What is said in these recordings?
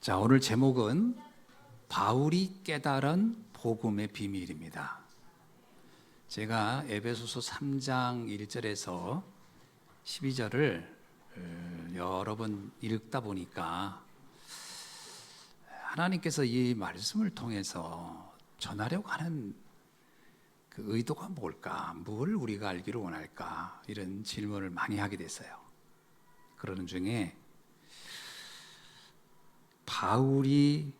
자, 오늘 제목은 바울이 깨달은 복음의 비밀입니다. 제가 에베소서 3장 1절에서 12절을 여러 번 읽다 보니까 하나님께서 이 말씀을 통해서 전하려고 하는 그 의도가 뭘까? 뭘 우리가 알기를 원할까? 이런 질문을 많이 하게 됐어요. 그러는 중에 바울이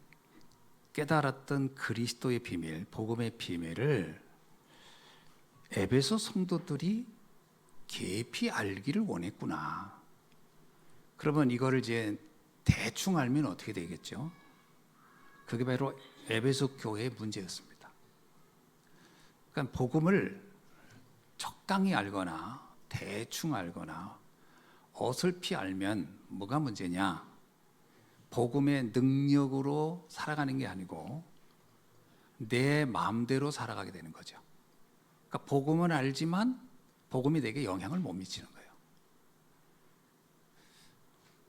깨달았던 그리스도의 비밀, 복음의 비밀을 에베소 성도들이 깊이 알기를 원했구나. 그러면 이거를 이제 대충 알면 어떻게 되겠죠? 그게 바로 에베소 교회의 문제였습니다. 그러니까 복음을 적당히 알거나 대충 알거나 어설피 알면 뭐가 문제냐? 복음의 능력으로 살아가는 게 아니고 내 마음대로 살아가게 되는 거죠. 그러니까 복음은 알지만 복음이 내게 영향을 못 미치는 거예요.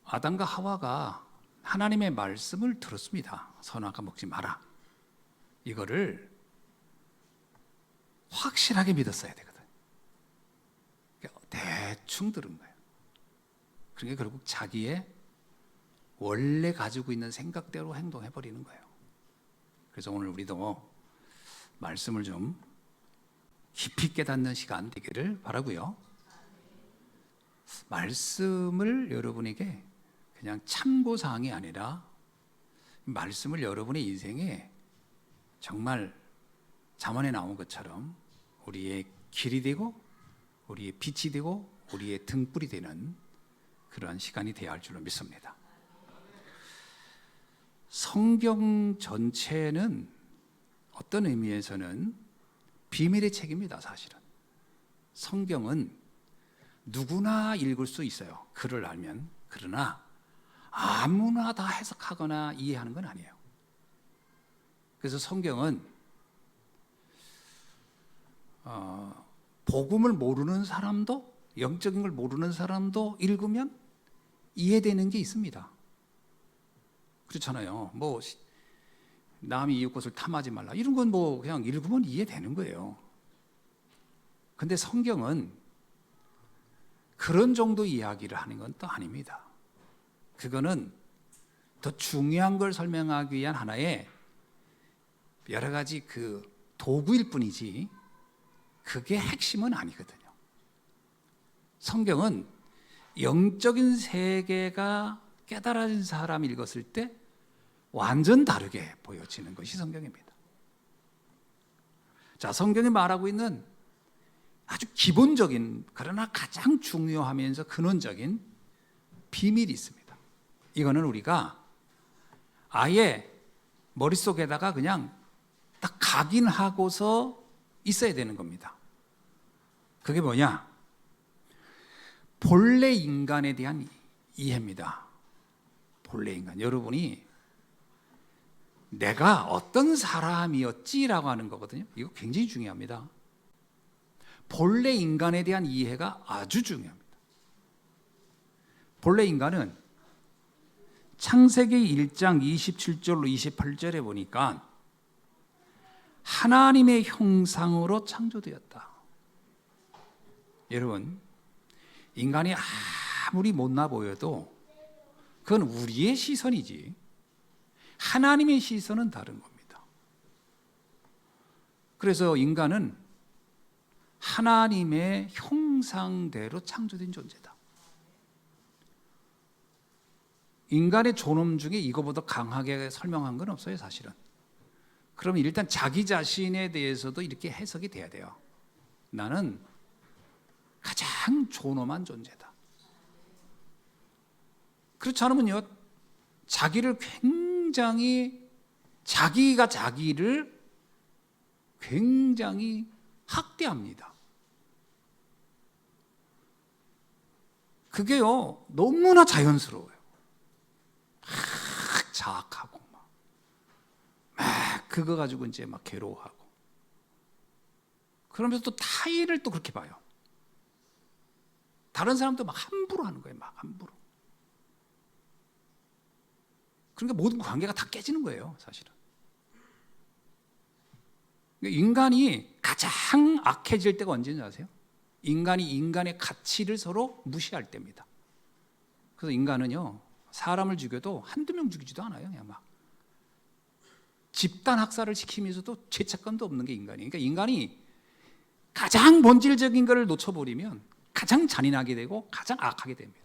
아담과 하와가 하나님의 말씀을 들었습니다. 선악과 먹지 마라. 이거를 확실하게 믿었어야 되거든. 그러니까 대충 들은 거예요. 그러니까 결국 자기의 원래 가지고 있는 생각대로 행동해 버리는 거예요. 그래서 오늘 우리도 말씀을 좀 깊이 깨닫는 시간 되기를 바라고요. 말씀을 여러분에게 그냥 참고사항이 아니라 말씀을 여러분의 인생에 정말 잠언에 나온 것처럼 우리의 길이 되고 우리의 빛이 되고 우리의 등불이 되는 그러한 시간이 되어야 할 줄로 믿습니다. 성경 전체는 어떤 의미에서는 비밀의 책입니다. 사실은 성경은 누구나 읽을 수 있어요. 글을 알면. 그러나 아무나 다 해석하거나 이해하는 건 아니에요. 그래서 성경은 복음을 모르는 사람도, 영적인 걸 모르는 사람도 읽으면 이해되는 게 있습니다. 그렇잖아요. 뭐 남이 이웃것을 탐하지 말라 이런 건 뭐 그냥 읽으면 이해되는 거예요. 근데 성경은 그런 정도 이야기를 하는 건 또 아닙니다. 그거는 더 중요한 걸 설명하기 위한 하나의 여러 가지 그 도구일 뿐이지 그게 핵심은 아니거든요. 성경은 영적인 세계가 깨달아진 사람이 읽었을 때 완전 다르게 보여지는 것이 성경입니다. 자, 성경이 말하고 있는 아주 기본적인 그러나 가장 중요하면서 근원적인 비밀이 있습니다. 이거는 우리가 아예 머릿속에다가 그냥 딱 각인하고서 있어야 되는 겁니다. 그게 뭐냐? 본래 인간에 대한 이해입니다. 본래 인간. 여러분이 내가 어떤 사람이었지라고 하는 거거든요. 이거 굉장히 중요합니다. 본래 인간에 대한 이해가 아주 중요합니다. 본래 인간은 창세기 1장 27절로 28절에 보니까 하나님의 형상으로 창조되었다. 여러분, 인간이 아무리 못나 보여도 그건 우리의 시선이지 하나님의 시선은 다른 겁니다. 그래서 인간은 하나님의 형상대로 창조된 존재다. 인간의 존엄 중에 이거보다 강하게 설명한 건 없어요, 사실은. 그럼 일단 자기 자신에 대해서도 이렇게 해석이 돼야 돼요. 나는 가장 존엄한 존재다. 그렇지 않으면요, 자기를 굉장히 자기가 자기를 굉장히 학대합니다. 그게요 너무나 자연스러워요. 막 자학하고 막 그거 가지고 이제 막 괴로워하고 그러면서 또 타인을 또 그렇게 봐요. 다른 사람도 막 함부로 하는 거예요. 막 함부로. 그러니까 모든 관계가 다 깨지는 거예요, 사실은. 인간이 가장 악해질 때가 언제인지 아세요? 인간이 인간의 가치를 서로 무시할 때입니다. 그래서 인간은요, 사람을 죽여도 한두 명 죽이지도 않아요. 그냥 막 집단 학살을 시키면서도 죄책감도 없는 게 인간이에요. 그러니까 인간이 가장 본질적인 것을 놓쳐버리면 가장 잔인하게 되고 가장 악하게 됩니다.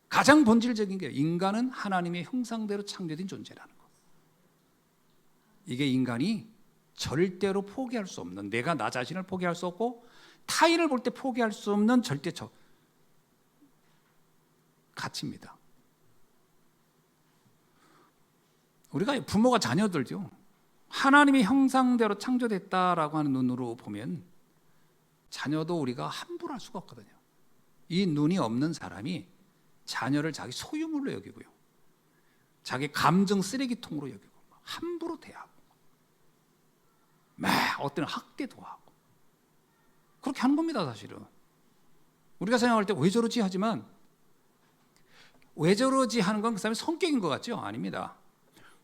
가장 본질적인 게 인간은 하나님의 형상대로 창조된 존재라는 거. 이게 인간이 절대로 포기할 수 없는, 내가 나 자신을 포기할 수 없고 타인을 볼 때 포기할 수 없는 절대적 가치입니다. 우리가 부모가 자녀들요, 하나님의 형상대로 창조됐다라고 하는 눈으로 보면 자녀도 우리가 함부로 할 수가 없거든요. 이 눈이 없는 사람이 자녀를 자기 소유물로 여기고요, 자기 감정 쓰레기통으로 여기고 함부로 대하고 어떤 학대도 하고 그렇게 하는 겁니다. 사실은 우리가 생각할 때 왜 저러지 하지만, 왜 저러지 하는 건 그 사람의 성격인 것 같죠? 아닙니다.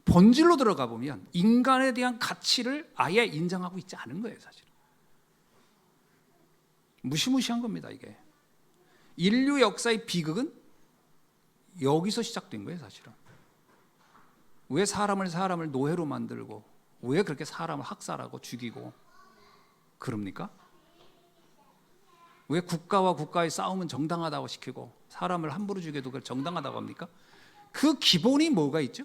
본질로 들어가 보면 인간에 대한 가치를 아예 인정하고 있지 않은 거예요. 사실은 무시무시한 겁니다. 이게 인류 역사의 비극은 여기서 시작된 거예요. 사실은 왜 사람을 노예로 만들고 왜 그렇게 사람을 학살하고 죽이고 그럽니까? 왜 국가와 국가의 싸움은 정당하다고 시키고 사람을 함부로 죽여도 그걸 정당하다고 합니까? 그 기본이 뭐가 있죠?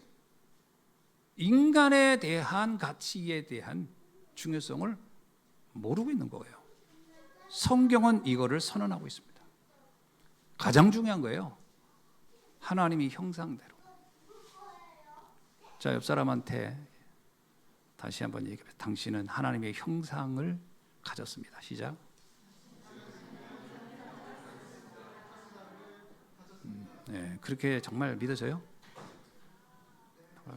인간에 대한 가치에 대한 중요성을 모르고 있는 거예요. 성경은 이거를 선언하고 있습니다. 가장 중요한 거예요. 하나님이 형상대로. 자, 옆 사람한테 다시 한번 얘기해봐요. 당신은 하나님의 형상을 가졌습니다. 시작. 네, 그렇게 정말 믿어져요?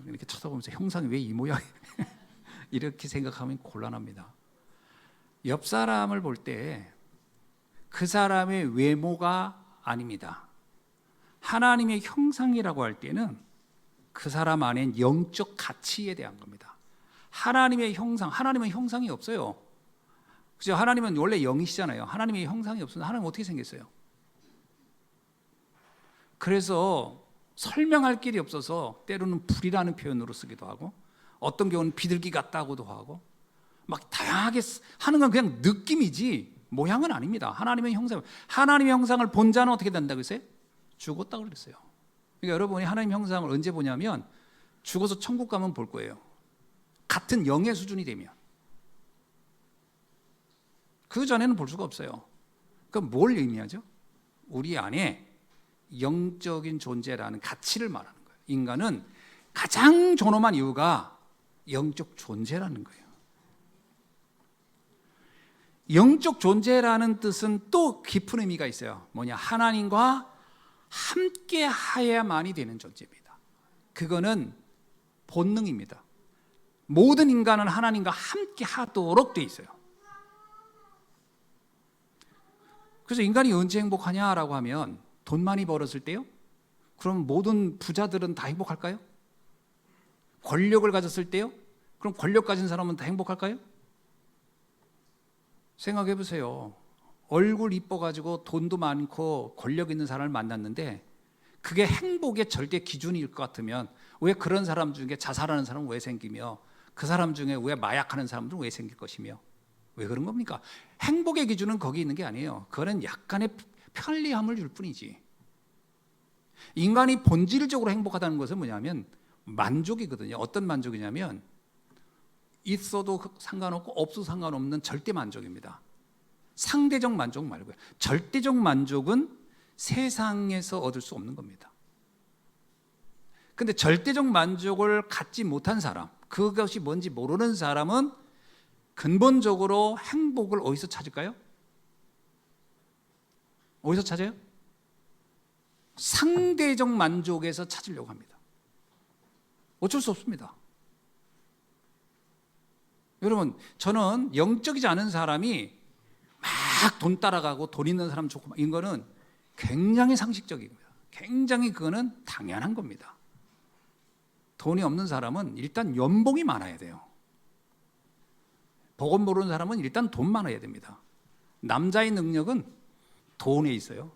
이렇게 쳐다보면서 형상이 왜 이 모양이 이렇게 생각하면 곤란합니다. 옆 사람을 볼 때 그 사람의 외모가 아닙니다. 하나님의 형상이라고 할 때는 그 사람 안엔 영적 가치에 대한 겁니다. 하나님의 형상, 하나님은 형상이 없어요. 그죠? 하나님은 원래 영이시잖아요. 하나님의 형상이 없으면 하나님은 어떻게 생겼어요? 그래서 설명할 길이 없어서 때로는 불이라는 표현으로 쓰기도 하고, 어떤 경우는 비둘기 같다고도 하고, 막 다양하게 하는 건 그냥 느낌이지 모양은 아닙니다. 하나님의 형상을 본 자는 어떻게 된다고 했어요? 죽었다고 그랬어요. 그러니까 여러분이 하나님 형상을 언제 보냐면 죽어서 천국 가면 볼 거예요. 같은 영의 수준이 되면. 그 전에는 볼 수가 없어요. 그럼 뭘 의미하죠? 우리 안에 영적인 존재라는 가치를 말하는 거예요. 인간은 가장 존엄한 이유가 영적 존재라는 거예요. 영적 존재라는 뜻은 또 깊은 의미가 있어요. 뭐냐? 하나님과 함께 하야만이 되는 존재입니다. 그거는 본능입니다. 모든 인간은 하나님과 함께 하도록 돼 있어요. 그래서 인간이 언제 행복하냐라고 하면 돈 많이 벌었을 때요? 그럼 모든 부자들은 다 행복할까요? 권력을 가졌을 때요? 그럼 권력 가진 사람은 다 행복할까요? 생각해 보세요. 얼굴 이뻐가지고 돈도 많고 권력 있는 사람을 만났는데 그게 행복의 절대 기준일 것 같으면 왜 그런 사람 중에 자살하는 사람은 왜 생기며 그 사람 중에 왜 마약하는 사람들은 왜 생길 것이며 왜 그런 겁니까? 행복의 기준은 거기 있는 게 아니에요. 그거는 약간의 편리함을 줄 뿐이지. 인간이 본질적으로 행복하다는 것은 뭐냐면 만족이거든요. 어떤 만족이냐면 있어도 상관없고 없어도 상관없는 절대 만족입니다. 상대적 만족 말고요. 절대적 만족은 세상에서 얻을 수 없는 겁니다. 근데 절대적 만족을 갖지 못한 사람, 그것이 뭔지 모르는 사람은 근본적으로 행복을 어디서 찾을까요? 어디서 찾아요? 상대적 만족에서 찾으려고 합니다. 어쩔 수 없습니다. 여러분, 저는 영적이지 않은 사람이 막 돈 따라가고 돈 있는 사람 좋고 이런 거는 굉장히 상식적입니다. 굉장히 그거는 당연한 겁니다. 돈이 없는 사람은 일단 연봉이 많아야 돼요. 복음 모르는 사람은 일단 돈 많아야 됩니다. 남자의 능력은 돈에 있어요.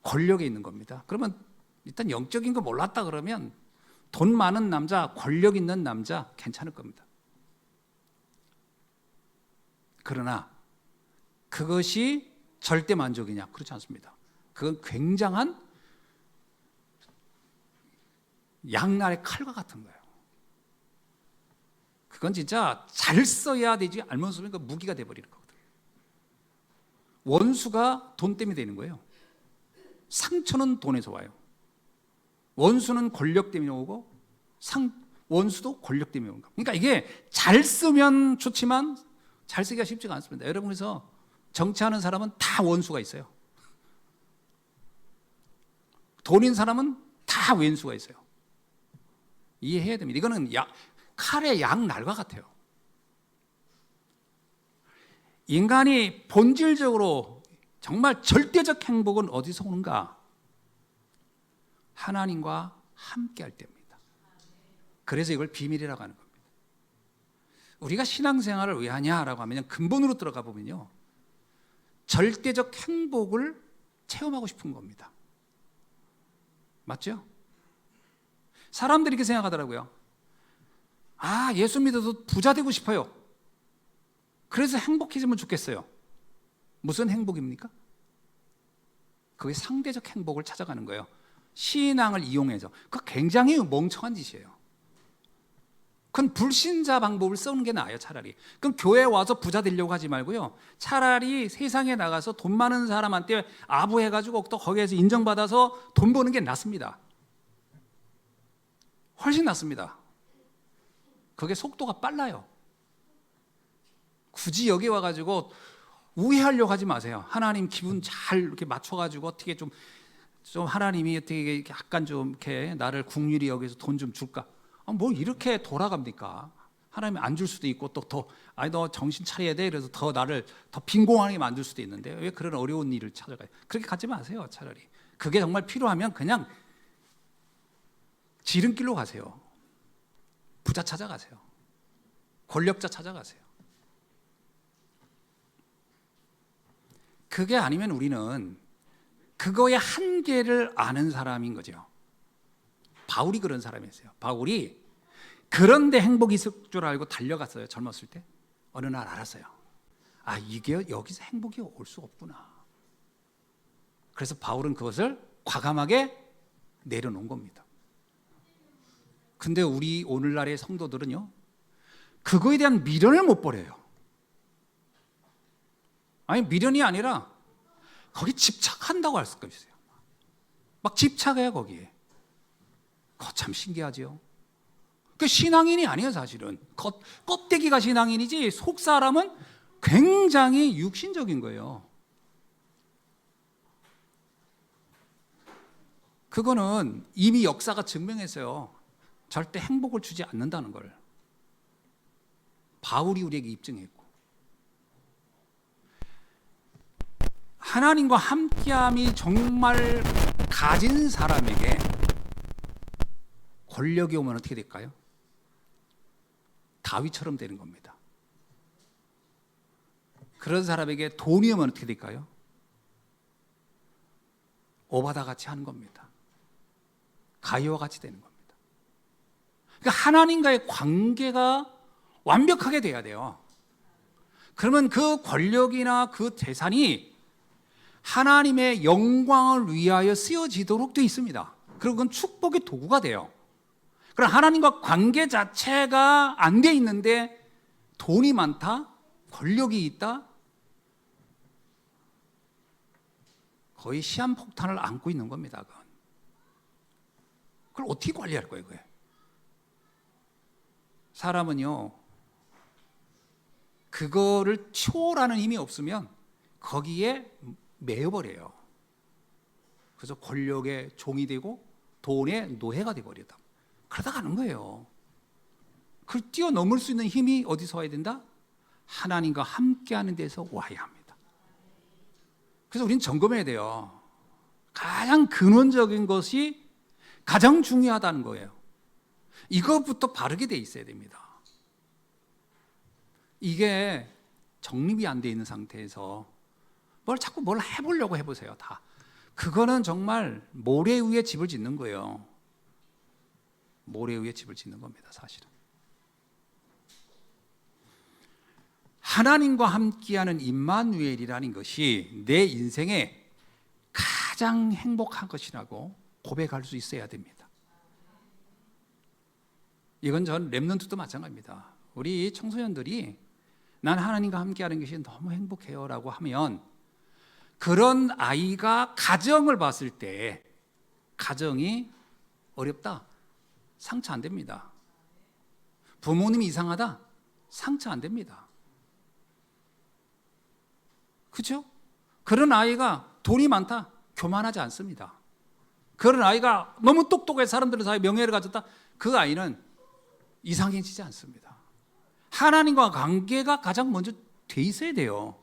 권력에 있는 겁니다. 그러면 일단 영적인 거 몰랐다 그러면 돈 많은 남자, 권력 있는 남자 괜찮을 겁니다. 그러나 그것이 절대 만족이냐? 그렇지 않습니다. 그건 굉장한 양날의 칼과 같은 거예요. 그건 진짜 잘 써야 되지 알면 쓰면 그 무기가 돼버리는 거거든요. 원수가 돈 때문에 되는 거예요. 상처는 돈에서 와요. 원수는 권력 때문에 오고 원수도 권력 때문에 오는 겁니다. 그러니까 이게 잘 쓰면 좋지만 잘 쓰기가 쉽지가 않습니다. 여러분, 그래서 정치하는 사람은 다 원수가 있어요. 돈인 사람은 다 왼수가 있어요. 이해해야 됩니다. 이거는 칼의 양날과 같아요. 인간이 본질적으로 정말 절대적 행복은 어디서 오는가? 하나님과 함께 할 때입니다. 그래서 이걸 비밀이라고 하는 겁니다. 우리가 신앙생활을 왜 하냐라고 하면 근본으로 들어가 보면요, 절대적 행복을 체험하고 싶은 겁니다. 맞죠? 사람들이 이렇게 생각하더라고요. 아, 예수 믿어도 부자 되고 싶어요. 그래서 행복해지면 좋겠어요. 무슨 행복입니까? 그게 상대적 행복을 찾아가는 거예요. 신앙을 이용해서. 그거 굉장히 멍청한 짓이에요. 그건 불신자 방법을 쓰는 게 나아요, 차라리. 그럼 교회에 와서 부자 되려고 하지 말고요, 차라리 세상에 나가서 돈 많은 사람한테 아부해가지고 또 거기에서 인정받아서 돈 버는 게 낫습니다. 훨씬 낫습니다. 그게 속도가 빨라요. 굳이 여기 와가지고 우회하려고 하지 마세요. 하나님 기분 잘 이렇게 맞춰가지고 어떻게 좀 하나님이 어떻게 약간 좀 이렇게 나를 긍휼히 여기서 돈 좀 줄까? 뭐 이렇게 돌아갑니까? 하나님이 안 줄 수도 있고 또 더 너 정신 차려야 돼. 그래서 더 나를 더 빈곤하게 만들 수도 있는데 왜 그런 어려운 일을 찾아가요? 그렇게 가지 마세요. 차라리 그게 정말 필요하면 그냥 지름길로 가세요. 부자 찾아가세요. 권력자 찾아가세요. 그게 아니면 우리는 그거의 한계를 아는 사람인 거죠. 바울이 그런 사람이었어요. 바울이 그런데 행복이 있을 줄 알고 달려갔어요. 젊었을 때. 어느 날 알았어요. 아, 이게 여기서 행복이 올 수 없구나. 그래서 바울은 그것을 과감하게 내려놓은 겁니다. 근데 우리 오늘날의 성도들은요, 그거에 대한 미련을 못 버려요. 아니, 미련이 아니라 거기 집착한다고 할 수가 있어요. 막 집착해요, 거기에. 그거 참 신기하죠. 그 신앙인이 아니에요, 사실은. 껍데기가 신앙인이지 속 사람은 굉장히 육신적인 거예요. 그거는 이미 역사가 증명했어요. 절대 행복을 주지 않는다는 걸. 바울이 우리에게 입증했고, 하나님과 함께함이 정말 가진 사람에게 권력이 오면 어떻게 될까요? 다윗처럼 되는 겁니다. 그런 사람에게 돈이 오면 어떻게 될까요? 오바다 같이 하는 겁니다. 가이와 같이 되는 겁니다. 그러니까 하나님과의 관계가 완벽하게 돼야 돼요. 그러면 그 권력이나 그 재산이 하나님의 영광을 위하여 쓰여지도록 되어 있습니다. 그리고 그건 축복의 도구가 돼요. 그럼 하나님과 관계 자체가 안 돼 있는데 돈이 많다, 권력이 있다, 거의 시한폭탄을 안고 있는 겁니다. 그걸 어떻게 관리할 거예요, 그게? 사람은요, 그거를 초월하는 힘이 없으면 거기에 매여버려요. 그래서 권력의 종이 되고 돈의 노예가 되어버리다. 그러다 가는 거예요. 그걸 뛰어넘을 수 있는 힘이 어디서 와야 된다? 하나님과 함께하는 데서 와야 합니다. 그래서 우리는 점검해야 돼요. 가장 근원적인 것이 가장 중요하다는 거예요. 이것부터 바르게 돼 있어야 됩니다. 이게 정립이 안 돼 있는 상태에서 자꾸 뭘 해보려고 해보세요. 다 그거는 정말 모래 위에 집을 짓는 거예요. 모래 위에 집을 짓는 겁니다. 사실은 하나님과 함께하는 임마누엘이라는 것이 내 인생에 가장 행복한 것이라고 고백할 수 있어야 됩니다. 이건 전 렘넌트도 마찬가지입니다. 우리 청소년들이 난 하나님과 함께하는 것이 너무 행복해요 라고 하면, 그런 아이가 가정을 봤을 때 가정이 어렵다, 상처 안 됩니다. 부모님이 이상하다, 상처 안 됩니다. 그렇죠? 그런 아이가 돈이 많다, 교만하지 않습니다. 그런 아이가 너무 똑똑해 사람들 사이에 명예를 가졌다, 그 아이는 이상해지지 않습니다. 하나님과 관계가 가장 먼저 돼 있어야 돼요.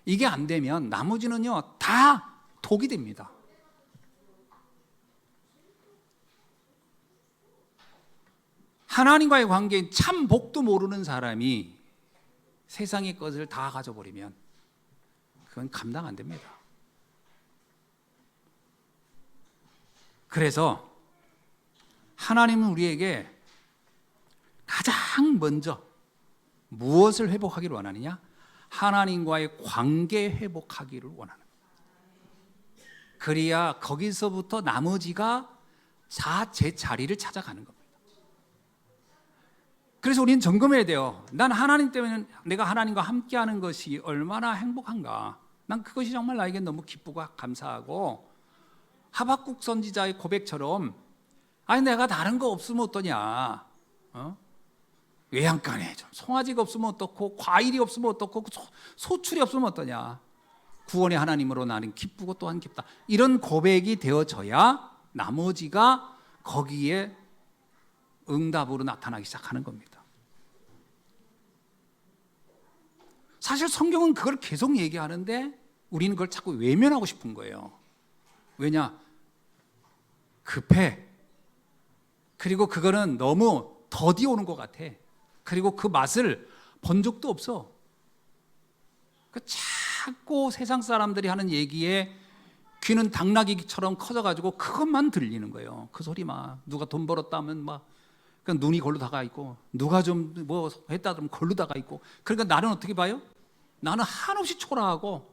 이게 안 되면 나머지는요 다 독이 됩니다. 하나님과의 관계인 참 복도 모르는 사람이 세상의 것을 다 가져버리면 그건 감당 안 됩니다. 그래서 하나님은 우리에게 가장 먼저 무엇을 회복하기를 원하느냐? 하나님과의 관계 회복하기를 원하는 거예요. 그래야 거기서부터 나머지가 제 자리를 찾아가는 겁니다. 그래서 우리는 점검해야 돼요. 난 하나님 때문에, 내가 하나님과 함께하는 것이 얼마나 행복한가. 난 그것이 정말 나에게 너무 기쁘고 감사하고, 하박국 선지자의 고백처럼 아니 내가 다른 거 없으면 어떠냐, 외양간에 좀 송아지가 없으면 어떻고, 과일이 없으면 어떻고, 소출이 없으면 어떠냐, 구원의 하나님으로 나는 기쁘고 또한 기쁘다, 이런 고백이 되어져야 나머지가 거기에 응답으로 나타나기 시작하는 겁니다. 사실 성경은 그걸 계속 얘기하는데 우리는 그걸 자꾸 외면하고 싶은 거예요. 왜냐? 급해. 그리고 그거는 너무 더디 오는 것 같아. 그리고 그 맛을 본 적도 없어. 자꾸 세상 사람들이 하는 얘기에 귀는 당나귀처럼 커져가지고 그것만 들리는 거예요. 그 소리만. 누가 돈 벌었다 하면 막 그러니까 눈이 걸로 다가 있고, 누가 좀 뭐 했다 그러면 걸로 다가 있고. 그러니까 나는 어떻게 봐요? 나는 한없이 초라하고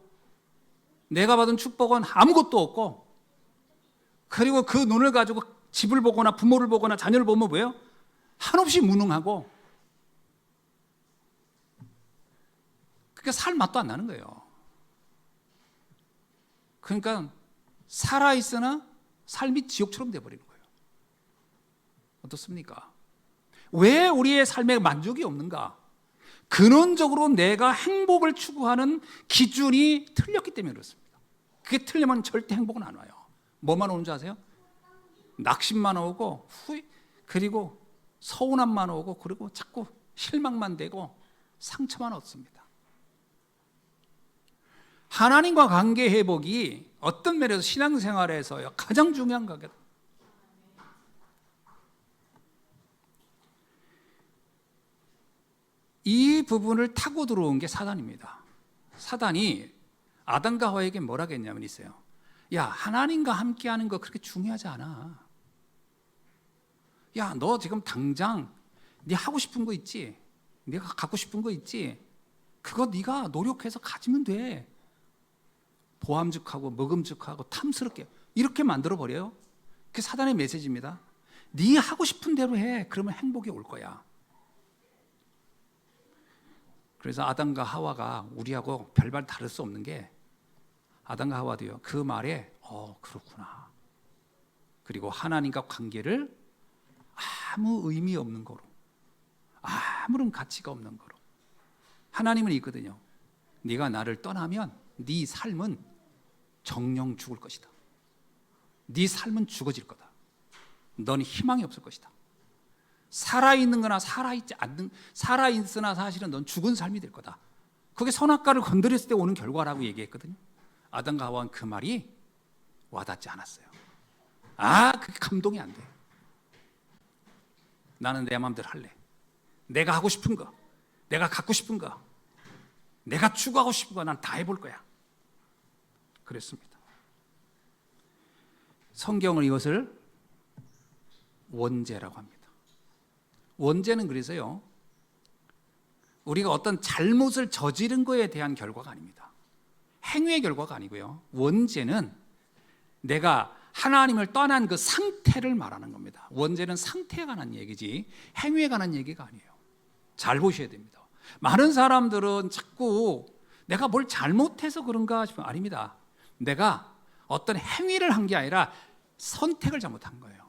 내가 받은 축복은 아무것도 없고, 그리고 그 눈을 가지고 집을 보거나 부모를 보거나 자녀를 보면 뭐예요? 한없이 무능하고, 그러니까 살 맛도 안 나는 거예요. 그러니까 살아있으나 삶이 지옥처럼 돼버리는 거예요. 어떻습니까? 왜 우리의 삶에 만족이 없는가? 근원적으로 내가 행복을 추구하는 기준이 틀렸기 때문에 그렇습니다. 그게 틀리면 절대 행복은 안 와요. 뭐만 오는 줄 아세요? 낙심만 오고, 그리고 서운함만 오고, 그리고 자꾸 실망만 되고 상처만 얻습니다. 하나님과 관계 회복이 어떤 면에서 신앙생활에서요 가장 중요한 거거든요. 이 부분을 타고 들어온 게 사단입니다. 사단이 아담과 하와에게 뭐라 했냐면 있어요. 야, 하나님과 함께하는 거 그렇게 중요하지 않아. 야, 너 지금 당장 네 하고 싶은 거 있지? 네가 갖고 싶은 거 있지? 그거 네가 노력해서 가지면 돼. 보암직하고 먹음직하고 탐스럽게 이렇게 만들어버려요. 그게 사단의 메시지입니다. 네 하고 싶은 대로 해. 그러면 행복이 올 거야. 그래서 아담과 하와가 우리하고 별반 다를 수 없는 게, 아담과 하와도요 그 말에 그렇구나, 그리고 하나님과 관계를 아무 의미 없는 거로, 아무런 가치가 없는 거로, 하나님은 있거든요. 네가 나를 떠나면 네 삶은 정령 죽을 것이다. 네 삶은 죽어질 거다. 넌 희망이 없을 것이다. 살아있는 거나 살아있으나 사실은 넌 죽은 삶이 될 거다. 그게 선악과를 건드렸을 때 오는 결과라고 얘기했거든요. 아담과 하와는 그 말이 와닿지 않았어요. 그게 감동이 안 돼요. 나는 내 마음대로 할래. 내가 하고 싶은 거, 내가 갖고 싶은 거, 내가 추구하고 싶은 거 난 다 해볼 거야. 그랬습니다. 성경은 이것을 원죄라고 합니다. 원죄는 그래서요, 우리가 어떤 잘못을 저지른 거에 대한 결과가 아닙니다. 행위의 결과가 아니고요. 원죄는 내가 하나님을 떠난 그 상태를 말하는 겁니다. 원죄는 상태에 관한 얘기지 행위에 관한 얘기가 아니에요. 잘 보셔야 됩니다. 많은 사람들은 자꾸 내가 뭘 잘못해서 그런가 싶으면 아닙니다. 내가 어떤 행위를 한 게 아니라 선택을 잘못한 거예요.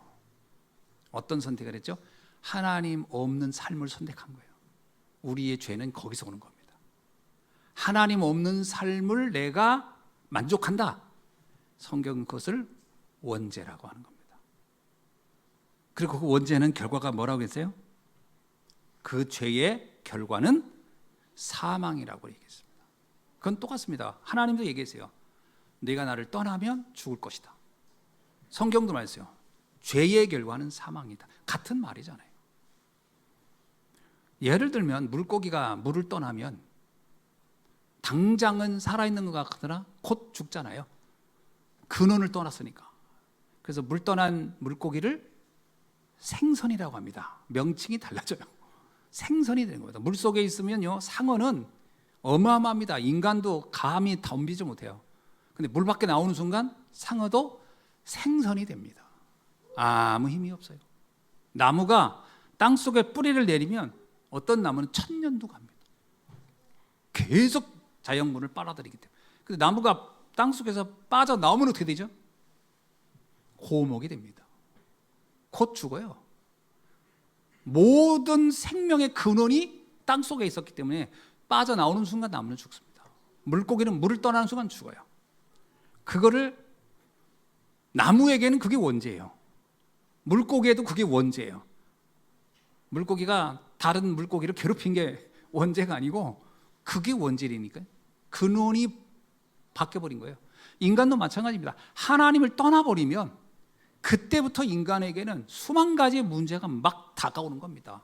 어떤 선택을 했죠? 하나님 없는 삶을 선택한 거예요. 우리의 죄는 거기서 오는 겁니다. 하나님 없는 삶을 내가 만족한다. 성경은 그것을 원죄라고 하는 겁니다. 그리고 그 원죄는 결과가 뭐라고 했어요? 그 죄의 결과는 사망이라고 얘기했습니다. 그건 똑같습니다. 하나님도 얘기했어요. 네가 나를 떠나면 죽을 것이다. 성경도 말했어요. 죄의 결과는 사망이다. 같은 말이잖아요. 예를 들면 물고기가 물을 떠나면 당장은 살아있는 것 같으나 곧 죽잖아요. 근원을 떠났으니까. 그래서 물 떠난 물고기를 생선이라고 합니다. 명칭이 달라져요. 생선이 되는 겁니다. 물속에 있으면요, 상어는 어마어마합니다. 인간도 감히 덤비지 못해요. 근데 물 밖에 나오는 순간 상어도 생선이 됩니다. 아무 힘이 없어요. 나무가 땅속에 뿌리를 내리면 어떤 나무는 1000년도 갑니다. 계속 자연분을 빨아들이기 때문에. 근데 나무가 땅속에서 빠져나오면 어떻게 되죠? 고목이 됩니다. 곧 죽어요. 모든 생명의 근원이 땅속에 있었기 때문에 빠져나오는 순간 나무는 죽습니다. 물고기는 물을 떠나는 순간 죽어요. 그거를 나무에게는 그게 원죄예요. 물고기에도 그게 원죄예요. 물고기가 다른 물고기를 괴롭힌 게 원죄가 아니고 그게 원죄이니까요. 근원이 바뀌어버린 거예요. 인간도 마찬가지입니다. 하나님을 떠나버리면 그때부터 인간에게는 수만 가지의 문제가 막 다가오는 겁니다.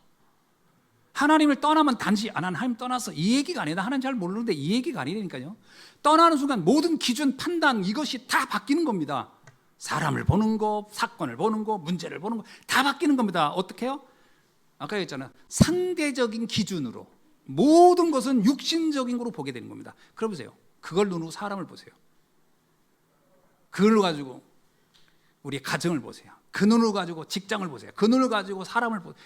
하나님을 떠나면 단지 하나님 떠나서 이 얘기가 아니라 하나님 잘 모르는데 이 얘기가 아니라니까요. 떠나는 순간 모든 기준, 판단 이것이 다 바뀌는 겁니다. 사람을 보는 거, 사건을 보는 거, 문제를 보는 거 다 바뀌는 겁니다. 어떻게 해요? 아까 얘기했잖아요. 상대적인 기준으로 모든 것은 육신적인 거로 보게 되는 겁니다. 그럼 보세요. 그걸 눈으로 사람을 보세요. 그걸로 가지고 우리의 가정을 보세요. 그 눈으로 가지고 직장을 보세요. 그 눈을 가지고 사람을 보세요.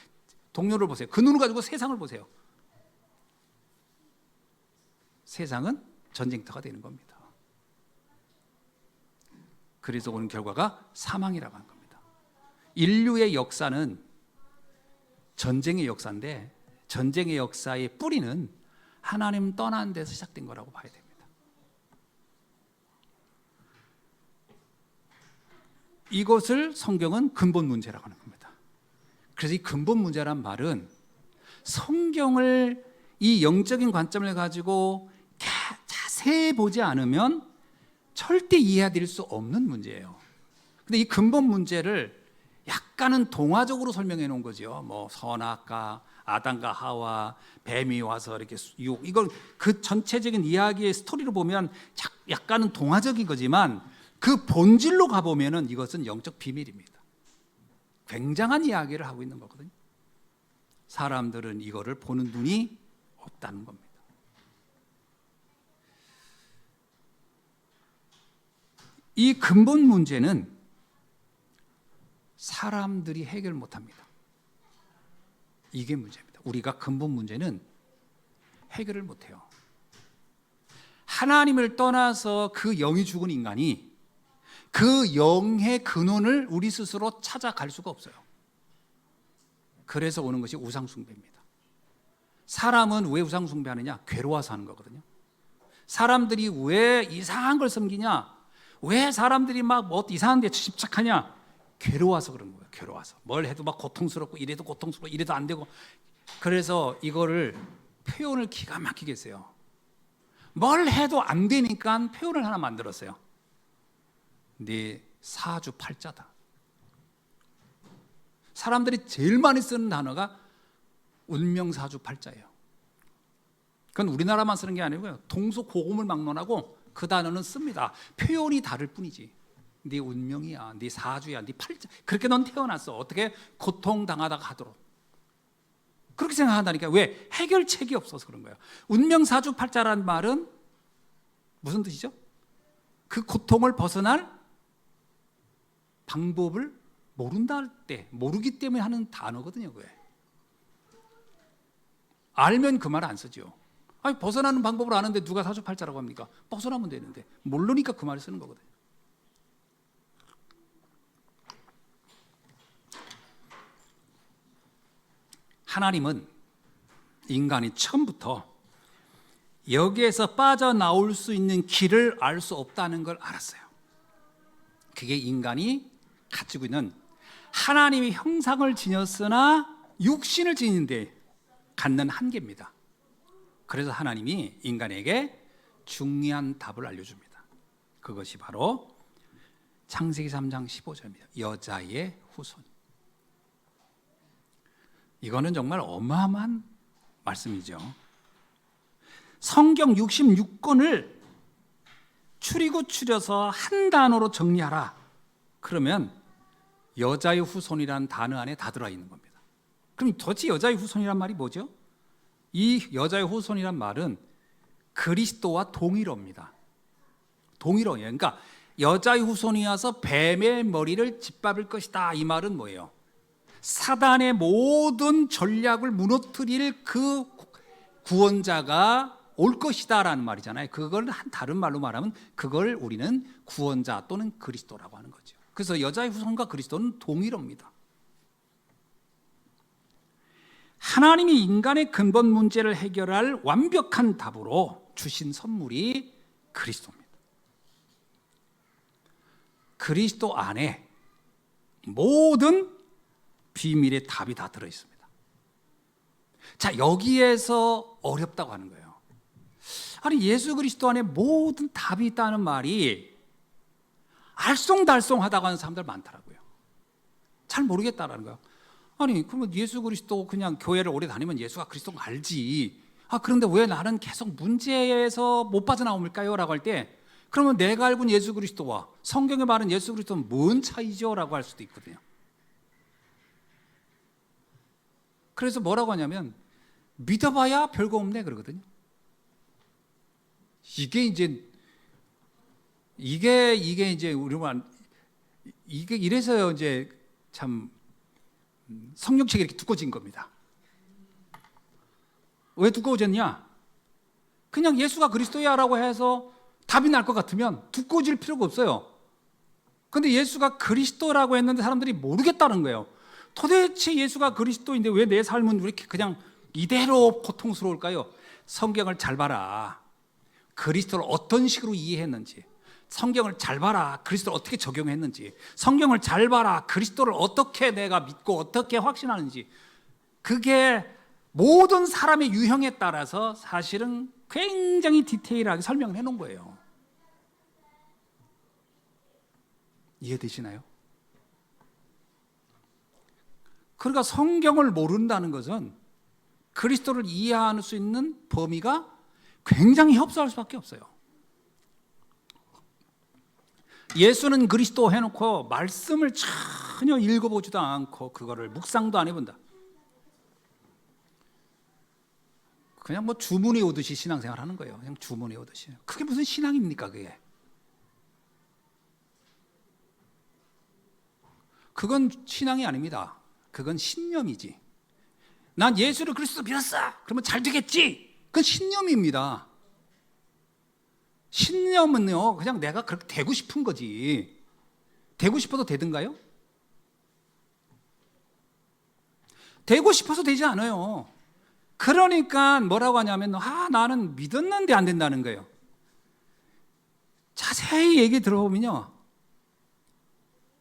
동료를 보세요. 그 눈을 가지고 세상을 보세요. 세상은 전쟁터가 되는 겁니다. 그래서 오는 결과가 사망이라고 하는 겁니다. 인류의 역사는 전쟁의 역사인데 전쟁의 역사의 뿌리는 하나님 떠난 데서 시작된 거라고 봐야 됩니다. 이것을 성경은 근본 문제라고 하는 겁니다. 그래서 이 근본 문제란 말은 성경을 이 영적인 관점을 가지고 자세히 보지 않으면 절대 이해될 수 없는 문제예요. 근데 이 근본 문제를 약간은 동화적으로 설명해 놓은 거죠. 뭐 선악과 아담과 하와 뱀이 와서 이렇게 유혹, 이걸 그 전체적인 이야기의 스토리로 보면 약간은 동화적인 거지만 그 본질로 가보면은 이것은 영적 비밀입니다. 굉장한 이야기를 하고 있는 거거든요. 사람들은 이거를 보는 눈이 없다는 겁니다. 이 근본 문제는 사람들이 해결 못합니다. 이게 문제입니다. 우리가 근본 문제는 해결을 못해요. 하나님을 떠나서 그 영이 죽은 인간이 그 영의 근원을 우리 스스로 찾아갈 수가 없어요. 그래서 오는 것이 우상숭배입니다. 사람은 왜 우상숭배하느냐? 괴로워서 하는 거거든요. 사람들이 왜 이상한 걸 섬기냐? 왜 사람들이 막 뭐 이상한 데 집착하냐? 괴로워서 그런 거예요. 괴로워서. 뭘 해도 막 고통스럽고 이래도 고통스럽고 이래도 안 되고. 그래서 이거를 표현을 기가 막히게 했어요. 뭘 해도 안 되니까 표현을 하나 만들었어요. 네 사주팔자다. 사람들이 제일 많이 쓰는 단어가 운명사주팔자예요. 그건 우리나라만 쓰는 게 아니고요. 동서고금을 막론하고 그 단어는 씁니다. 표현이 다를 뿐이지. 네 운명이야, 네 사주야, 네 팔자. 그렇게 넌 태어났어. 어떻게 고통당하다가 하도록. 그렇게 생각한다니까. 왜? 해결책이 없어서 그런 거예요. 운명사주팔자라는 말은 무슨 뜻이죠? 그 고통을 벗어날 방법을 모른다 할 때, 모르기 때문에 하는 단어거든요. 그게. 알면 그 말 안 쓰죠. 아니, 벗어나는 방법을 아는데 누가 사주팔자라고 합니까? 벗어나면 되는데. 모르니까 그 말을 쓰는 거거든요. 하나님은 인간이 처음부터 여기에서 빠져나올 수 있는 길을 알 수 없다는 걸 알았어요. 그게 인간이 가지고 있는 하나님의 형상을 지녔으나 육신을 지니는데 갖는 한계입니다. 그래서 하나님이 인간에게 중요한 답을 알려줍니다. 그것이 바로 창세기 3장 15절입니다. 여자의 후손. 이거는 정말 어마어마한 말씀이죠. 성경 66권을 추리고 추려서 한 단어로 정리하라. 그러면 여자의 후손이라는 단어 안에 다 들어있는 겁니다. 그럼 도대체 여자의 후손이란 말이 뭐죠? 이 여자의 후손이란 말은 그리스도와 동일어입니다. 동일어예요. 그러니까 여자의 후손이어서 뱀의 머리를 짓밟을 것이다. 이 말은 뭐예요? 사단의 모든 전략을 무너뜨릴 그 구원자가 올 것이다라는 말이잖아요. 그걸 다른 말로 말하면 그걸 우리는 구원자 또는 그리스도라고 하는 거죠. 그래서 여자의 후손과 그리스도는 동일어입니다. 하나님이 인간의 근본 문제를 해결할 완벽한 답으로 주신 선물이 그리스도입니다. 그리스도 안에 모든 비밀의 답이 다 들어있습니다. 자, 여기에서 어렵다고 하는 거예요. 아니, 예수 그리스도 안에 모든 답이 있다는 말이 알쏭달쏭하다고 하는 사람들 많더라고요. 잘 모르겠다라는 거예요. 아니, 그러면 예수 그리스도 그냥 교회를 오래 다니면 예수가 그리스도인 거 알지. 그런데 왜 나는 계속 문제에서 못 빠져나올까요? 라고 할 때, 그러면 내가 알고 있는 예수 그리스도와 성경에 말하는 예수 그리스도는 뭔 차이죠? 라고 할 수도 있거든요. 그래서 뭐라고 하냐면 믿어봐야 별거 없네 그러거든요. 이게 이제 우리만 이게 이래서요 이제 참 성경책이 이렇게 두꺼워진 겁니다. 왜 두꺼워졌냐? 그냥 예수가 그리스도야라고 해서 답이 날 것 같으면 두꺼워질 필요가 없어요. 근데 예수가 그리스도라고 했는데 사람들이 모르겠다는 거예요. 도대체 예수가 그리스도인데 왜 내 삶은 왜 이렇게 그냥 이대로 고통스러울까요? 성경을 잘 봐라. 그리스도를 어떤 식으로 이해했는지, 성경을 잘 봐라. 그리스도를 어떻게 적용했는지, 성경을 잘 봐라. 그리스도를 어떻게 내가 믿고 어떻게 확신하는지, 그게 모든 사람의 유형에 따라서 사실은 굉장히 디테일하게 설명을 해놓은 거예요. 이해되시나요? 그러니까 성경을 모른다는 것은 그리스도를 이해할 수 있는 범위가 굉장히 협소할 수밖에 없어요. 예수는 그리스도 해놓고 말씀을 전혀 읽어보지도 않고 그거를 묵상도 안 해본다. 그냥 뭐 주문이 오듯이 신앙생활 하는 거예요. 그냥 주문이 오듯이. 그게 무슨 신앙입니까 그게? 그건 신앙이 아닙니다. 그건 신념이지. 난 예수를 그리스도 믿었어. 그러면 잘 되겠지. 그건 신념입니다. 신념은요, 그냥 내가 그렇게 되고 싶은 거지. 되고 싶어도 되든가요? 되고 싶어서 되지 않아요. 그러니까 뭐라고 하냐면, 나는 믿었는데 안 된다는 거예요. 자세히 얘기 들어보면요,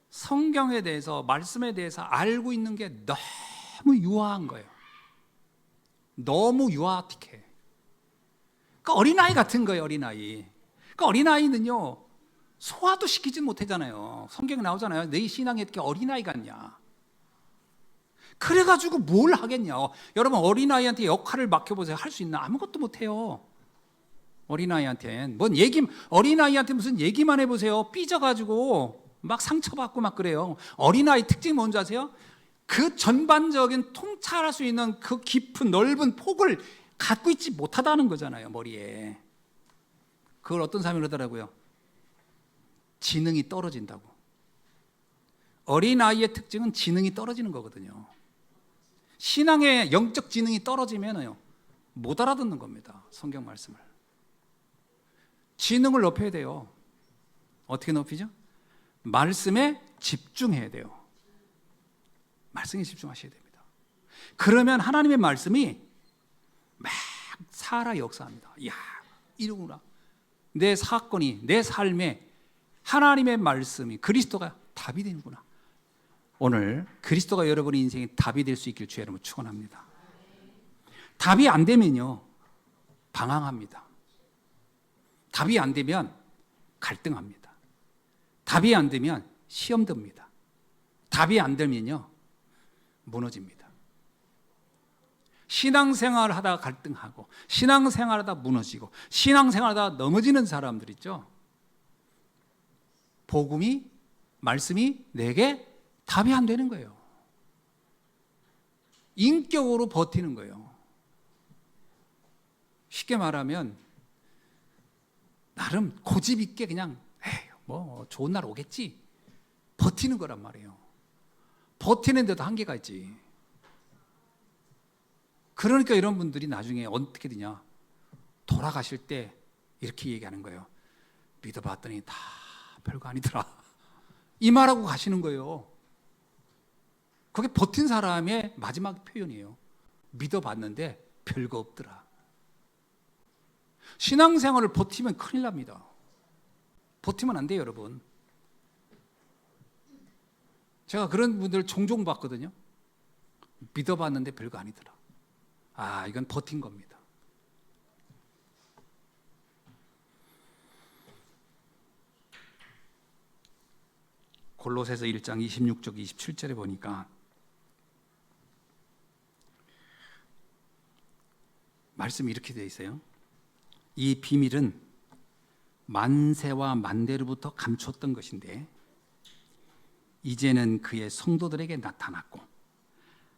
성경에 대해서, 말씀에 대해서 알고 있는 게 너무 유아한 거예요. 너무 유아틱해. 그러니까 어린아이 같은 거예요, 어린아이. 그러니까 어린아이는요, 소화도 시키지 못하잖아요. 성경에 나오잖아요. 내 신앙이 어떻게 어린아이 같냐. 그래가지고 뭘 하겠냐. 여러분, 어린아이한테 역할을 맡겨보세요. 할 수 있나? 아무것도 못해요. 어린아이한테는. 어린아이한테 무슨 얘기만 해보세요. 삐져가지고 막 상처받고 막 그래요. 어린아이 특징이 뭔지 아세요? 그 전반적인 통찰할 수 있는 그 깊은 넓은 폭을 갖고 있지 못하다는 거잖아요, 머리에. 그걸 어떤 사람이 그러더라고요. 지능이 떨어진다고. 어린아이의 특징은 지능이 떨어지는 거거든요. 신앙의 영적 지능이 떨어지면요, 못 알아듣는 겁니다, 성경 말씀을. 지능을 높여야 돼요. 어떻게 높이죠? 말씀에 집중해야 돼요. 말씀에 집중하셔야 됩니다. 그러면 하나님의 말씀이 막 살아 역사합니다. 이야, 이러구나. 내 사건이, 내 삶에 하나님의 말씀이, 그리스도가 답이 되는구나. 오늘 그리스도가 여러분의 인생에 답이 될 수 있길 주의 이름으로 축원합니다. 답이 안 되면요, 방황합니다. 답이 안 되면 갈등합니다. 답이 안 되면 시험 듭니다. 답이 안 되면요, 무너집니다. 신앙생활을 하다가 갈등하고, 신앙생활을 하다가 무너지고, 신앙생활을 하다가 넘어지는 사람들 있죠. 복음이, 말씀이 내게 답이 안 되는 거예요. 인격으로 버티는 거예요. 쉽게 말하면 나름 고집 있게 그냥 뭐 좋은 날 오겠지 버티는 거란 말이에요. 버티는데도 한계가 있지. 그러니까 이런 분들이 나중에 어떻게 되냐, 돌아가실 때 이렇게 얘기하는 거예요. 믿어봤더니 다 별거 아니더라, 이 말하고 가시는 거예요. 그게 버틴 사람의 마지막 표현이에요. 믿어봤는데 별거 없더라. 신앙생활을 버티면 큰일 납니다. 버티면 안 돼요, 여러분. 제가 그런 분들 종종 봤거든요. 믿어봤는데 별거 아니더라. 아, 이건 버틴 겁니다. 골로새서 1장 26절 27절에 보니까 말씀이 이렇게 되어 있어요. 이 비밀은 만세와 만대로부터 감췄던 것인데 이제는 그의 성도들에게 나타났고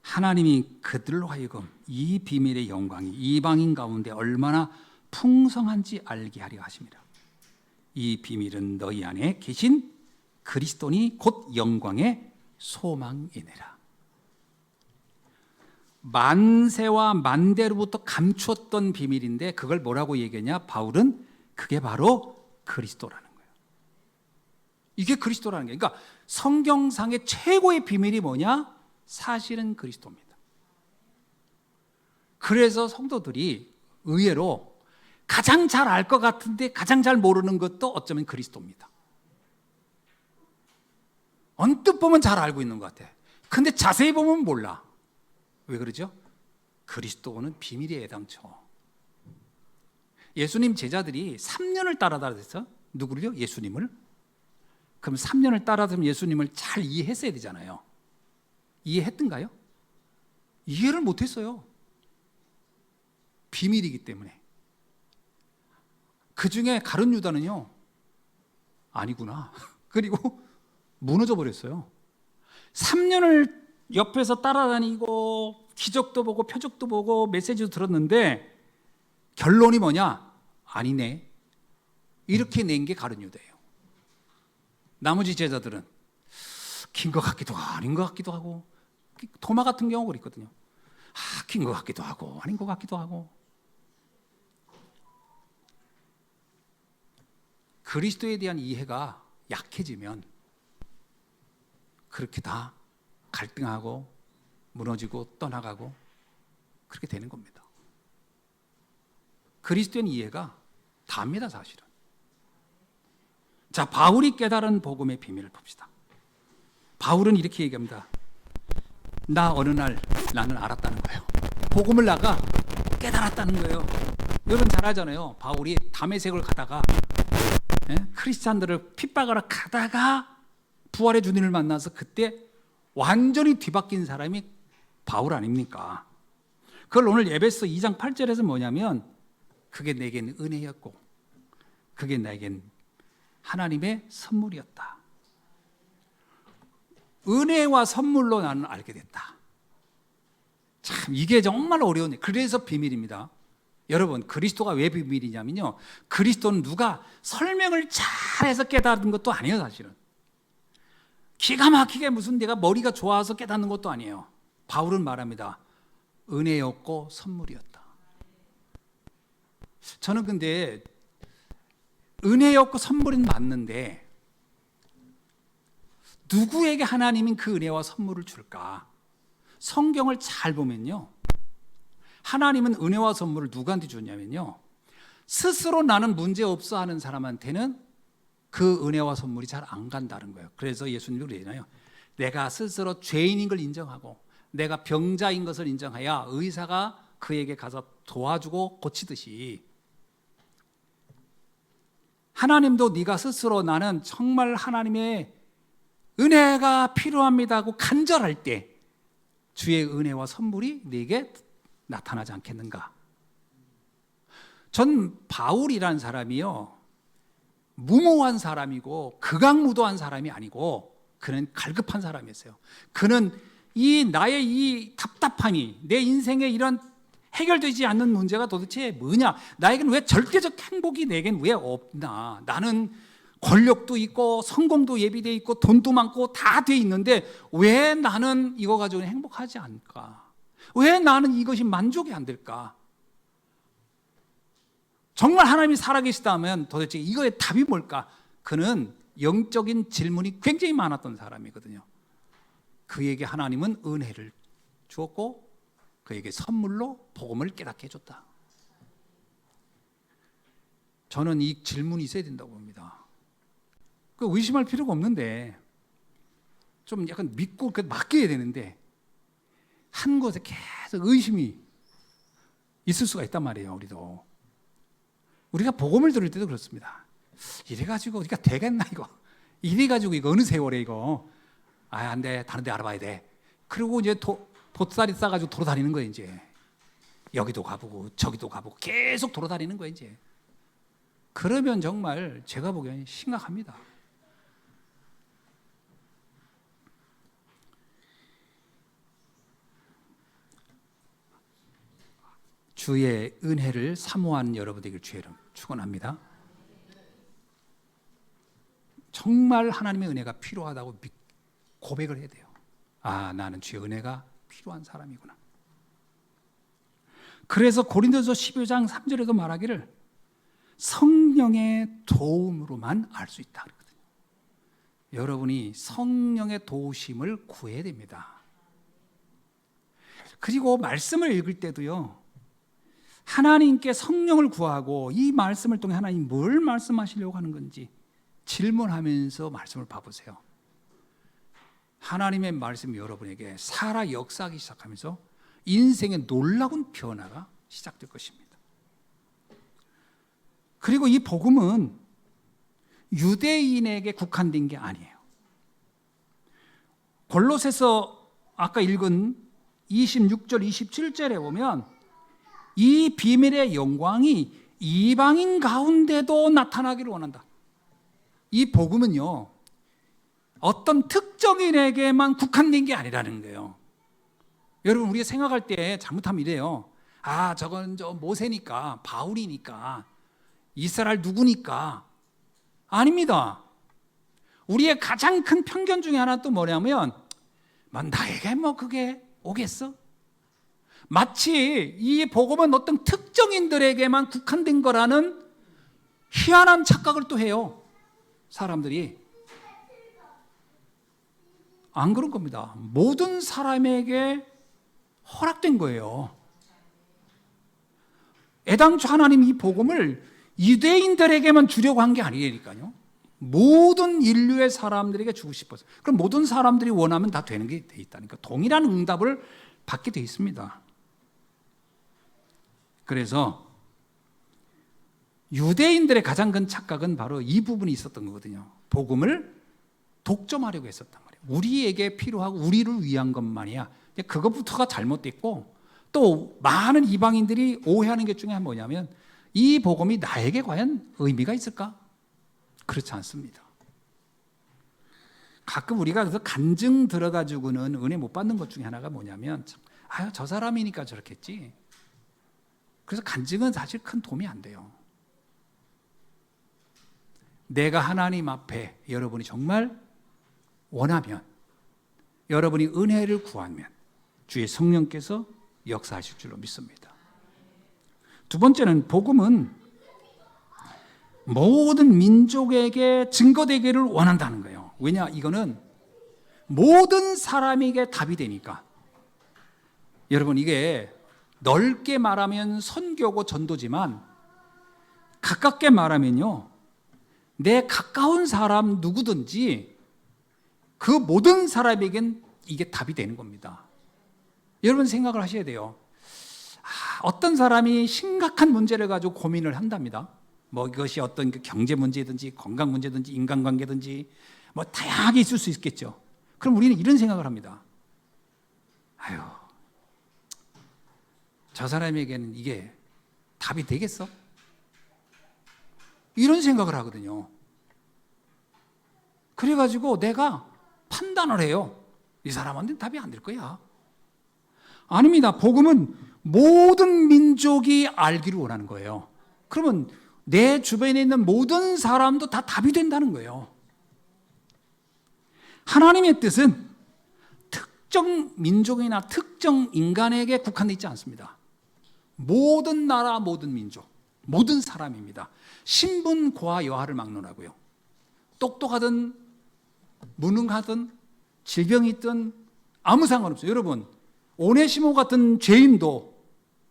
하나님이 그들로 하여금 이 비밀의 영광이 이방인 가운데 얼마나 풍성한지 알게 하려 하심이라. 이 비밀은 너희 안에 계신 그리스도니 곧 영광의 소망이니라. 만세와 만대로부터 감추었던 비밀인데 그걸 뭐라고 얘기하냐? 바울은 그게 바로 그리스도라는 거예요. 이게 그리스도라는 거예요. 그러니까 성경상의 최고의 비밀이 뭐냐? 사실은 그리스도입니다. 그래서 성도들이 의외로 가장 잘 알 것 같은데 가장 잘 모르는 것도 어쩌면 그리스도입니다. 언뜻 보면 잘 알고 있는 것 같아. 근데 자세히 보면 몰라. 왜 그러죠? 그리스도는 비밀이 애당초. 예수님 제자들이 3년을 따라다녔어. 누구를요? 예수님을. 그럼 3년을 따라다니면 예수님을 잘 이해했어야 되잖아요. 이해했던가요? 이해를 못했어요. 비밀이기 때문에. 그 중에 가룟 유다는요, 아니구나. 그리고 무너져 버렸어요. 3년을 옆에서 따라다니고 기적도 보고 표적도 보고 메시지도 들었는데 결론이 뭐냐? 아니네. 이렇게 낸 게 가룟 유다예요. 나머지 제자들은 긴 것 같기도 하고 아닌 것 같기도 하고, 도마 같은 경우가 그랬거든요. 긴 것 같기도 하고 아닌 것 같기도 하고. 그리스도에 대한 이해가 약해지면 그렇게 다 갈등하고 무너지고 떠나가고 그렇게 되는 겁니다. 그리스도인 이해가 다입니다, 사실은. 자, 바울이 깨달은 복음의 비밀을 봅시다. 바울은 이렇게 얘기합니다. 나 어느 날 나는 알았다는 거예요. 복음을 나가 깨달았다는 거예요. 여러분 잘 알잖아요. 바울이 다메섹을 가다가 크리스찬들을 핍박하러 가다가 부활의 주님을 만나서 그때 완전히 뒤바뀐 사람이 바울 아닙니까? 그걸 오늘 에베소 2장 8절에서 뭐냐면 그게 내겐 은혜였고 그게 내겐 하나님의 선물이었다. 은혜와 선물로 나는 알게 됐다. 참 이게 정말 어려운 일. 그래서 비밀입니다. 여러분 그리스도가 왜 비밀이냐면요, 그리스도는 누가 설명을 잘해서 깨달은 것도 아니에요. 사실은 기가 막히게 무슨 내가 머리가 좋아서 깨닫는 것도 아니에요. 바울은 말합니다. 은혜였고 선물이었다. 저는 근데 은혜였고 선물은 맞는데 누구에게 하나님은 그 은혜와 선물을 줄까? 성경을 잘 보면요, 하나님은 은혜와 선물을 누구한테 줬냐면요, 스스로 나는 문제없어 하는 사람한테는 그 은혜와 선물이 잘 안 간다는 거예요. 그래서 예수님도 그러잖아요. 내가 스스로 죄인인 걸 인정하고 내가 병자인 것을 인정해야 의사가 그에게 가서 도와주고 고치듯이 하나님도 네가 스스로 나는 정말 하나님의 은혜가 필요합니다 하고 간절할 때 주의 은혜와 선물이 네게 나타나지 않겠는가? 전 바울이라는 사람이요, 무모한 사람이고 극악무도한 사람이 아니고 그는 갈급한 사람이었어요. 그는 이 나의 이 답답함이, 내 인생에 이런 해결되지 않는 문제가 도대체 뭐냐, 나에겐 왜 절대적 행복이 내겐 왜 없나, 나는 권력도 있고 성공도 예비되어 있고 돈도 많고 다 돼 있는데 왜 나는 이거 가지고는 행복하지 않을까, 왜 나는 이것이 만족이 안 될까? 정말 하나님이 살아계시다면 도대체 이거의 답이 뭘까? 그는 영적인 질문이 굉장히 많았던 사람이거든요. 그에게 하나님은 은혜를 주었고 그에게 선물로 복음을 깨닫게 해줬다. 저는 이 질문이 있어야 된다고 봅니다. 그 의심할 필요가 없는데 좀 약간 믿고 맡겨야 되는데 한 곳에 계속 의심이 있을 수가 있단 말이에요. 우리가 복음을 들을 때도 그렇습니다. 이래가지고 우리가 되겠나 이거, 이래가지고 이거 어느 세월에 이거 안 돼, 다른 데 알아봐야 돼. 그리고 이제 보따리 싸가지고 돌아다니는 거예요. 이제 여기도 가보고 저기도 가보고 계속 돌아다니는 거예요. 이제 그러면 정말 제가 보기에는 심각합니다. 주의 은혜를 사모하는 여러분에게 주의를 축원합니다. 정말 하나님의 은혜가 필요하다고 고백을 해야 돼요. 나는 주의 은혜가 필요한 사람이구나. 그래서 고린도서 12장 3절에도 말하기를 성령의 도움으로만 알 수 있다 그러거든요. 여러분이 성령의 도우심을 구해야 됩니다. 그리고 말씀을 읽을 때도요, 하나님께 성령을 구하고 이 말씀을 통해 하나님 뭘 말씀하시려고 하는 건지 질문하면서 말씀을 봐보세요. 하나님의 말씀이 여러분에게 살아 역사하기 시작하면서 인생의 놀라운 변화가 시작될 것입니다. 그리고 이 복음은 유대인에게 국한된 게 아니에요. 골로새서 아까 읽은 26절 27절에 보면 이 비밀의 영광이 이방인 가운데도 나타나기를 원한다. 이 복음은요, 어떤 특정인에게만 국한된 게 아니라는 거예요. 여러분, 우리가 생각할 때 잘못하면 이래요. 저건 모세니까, 바울이니까, 이스라엘 누구니까. 아닙니다. 우리의 가장 큰 편견 중에 하나 또 뭐냐면, 나에게 그게 오겠어? 마치 이 복음은 어떤 특정인들에게만 국한된 거라는 희한한 착각을 또 해요. 사람들이. 안 그런 겁니다. 모든 사람에게 허락된 거예요. 애당초 하나님 이 복음을 유대인들에게만 주려고 한 게 아니니까요. 모든 인류의 사람들에게 주고 싶어서. 그럼 모든 사람들이 원하면 다 되는 게 돼 있다니까. 동일한 응답을 받게 돼 있습니다. 그래서 유대인들의 가장 큰 착각은 바로 이 부분이 있었던 거거든요. 복음을 독점하려고 했었단 말이에요. 우리에게 필요하고 우리를 위한 것만이야. 그것부터가 잘못됐고, 또 많은 이방인들이 오해하는 게 중에 뭐냐면 이 복음이 나에게 과연 의미가 있을까? 그렇지 않습니다. 가끔 우리가 그래서 간증 들어가지고는 은혜 못 받는 것 중에 하나가 뭐냐면, 아유, 저 사람이니까 저렇겠지. 그래서 간증은 사실 큰 도움이 안 돼요. 내가 하나님 앞에 여러분이 정말 원하면, 여러분이 은혜를 구하면 주의 성령께서 역사하실 줄로 믿습니다. 두 번째는 복음은 모든 민족에게 증거되기를 원한다는 거예요. 왜냐? 이거는 모든 사람에게 답이 되니까. 여러분, 이게 넓게 말하면 선교고 전도지만 가깝게 말하면요, 내 가까운 사람 누구든지 그 모든 사람에겐 이게 답이 되는 겁니다. 여러분 생각을 하셔야 돼요. 어떤 사람이 심각한 문제를 가지고 고민을 한답니다. 뭐 이것이 어떤 경제 문제든지 건강 문제든지 인간관계든지 뭐 다양하게 있을 수 있겠죠. 그럼 우리는 이런 생각을 합니다. 아유, 저 사람에게는 이게 답이 되겠어? 이런 생각을 하거든요. 그래가지고 내가 판단을 해요. 이 사람한테는 답이 안 될 거야. 아닙니다. 복음은 모든 민족이 알기를 원하는 거예요. 그러면 내 주변에 있는 모든 사람도 다 답이 된다는 거예요. 하나님의 뜻은 특정 민족이나 특정 인간에게 국한되어 있지 않습니다. 모든 나라, 모든 민족, 모든 사람입니다. 신분, 고하, 여하를 막론하고요. 똑똑하든 무능하든 질병이 있든 아무 상관없어요. 여러분, 오네시모 같은 죄인도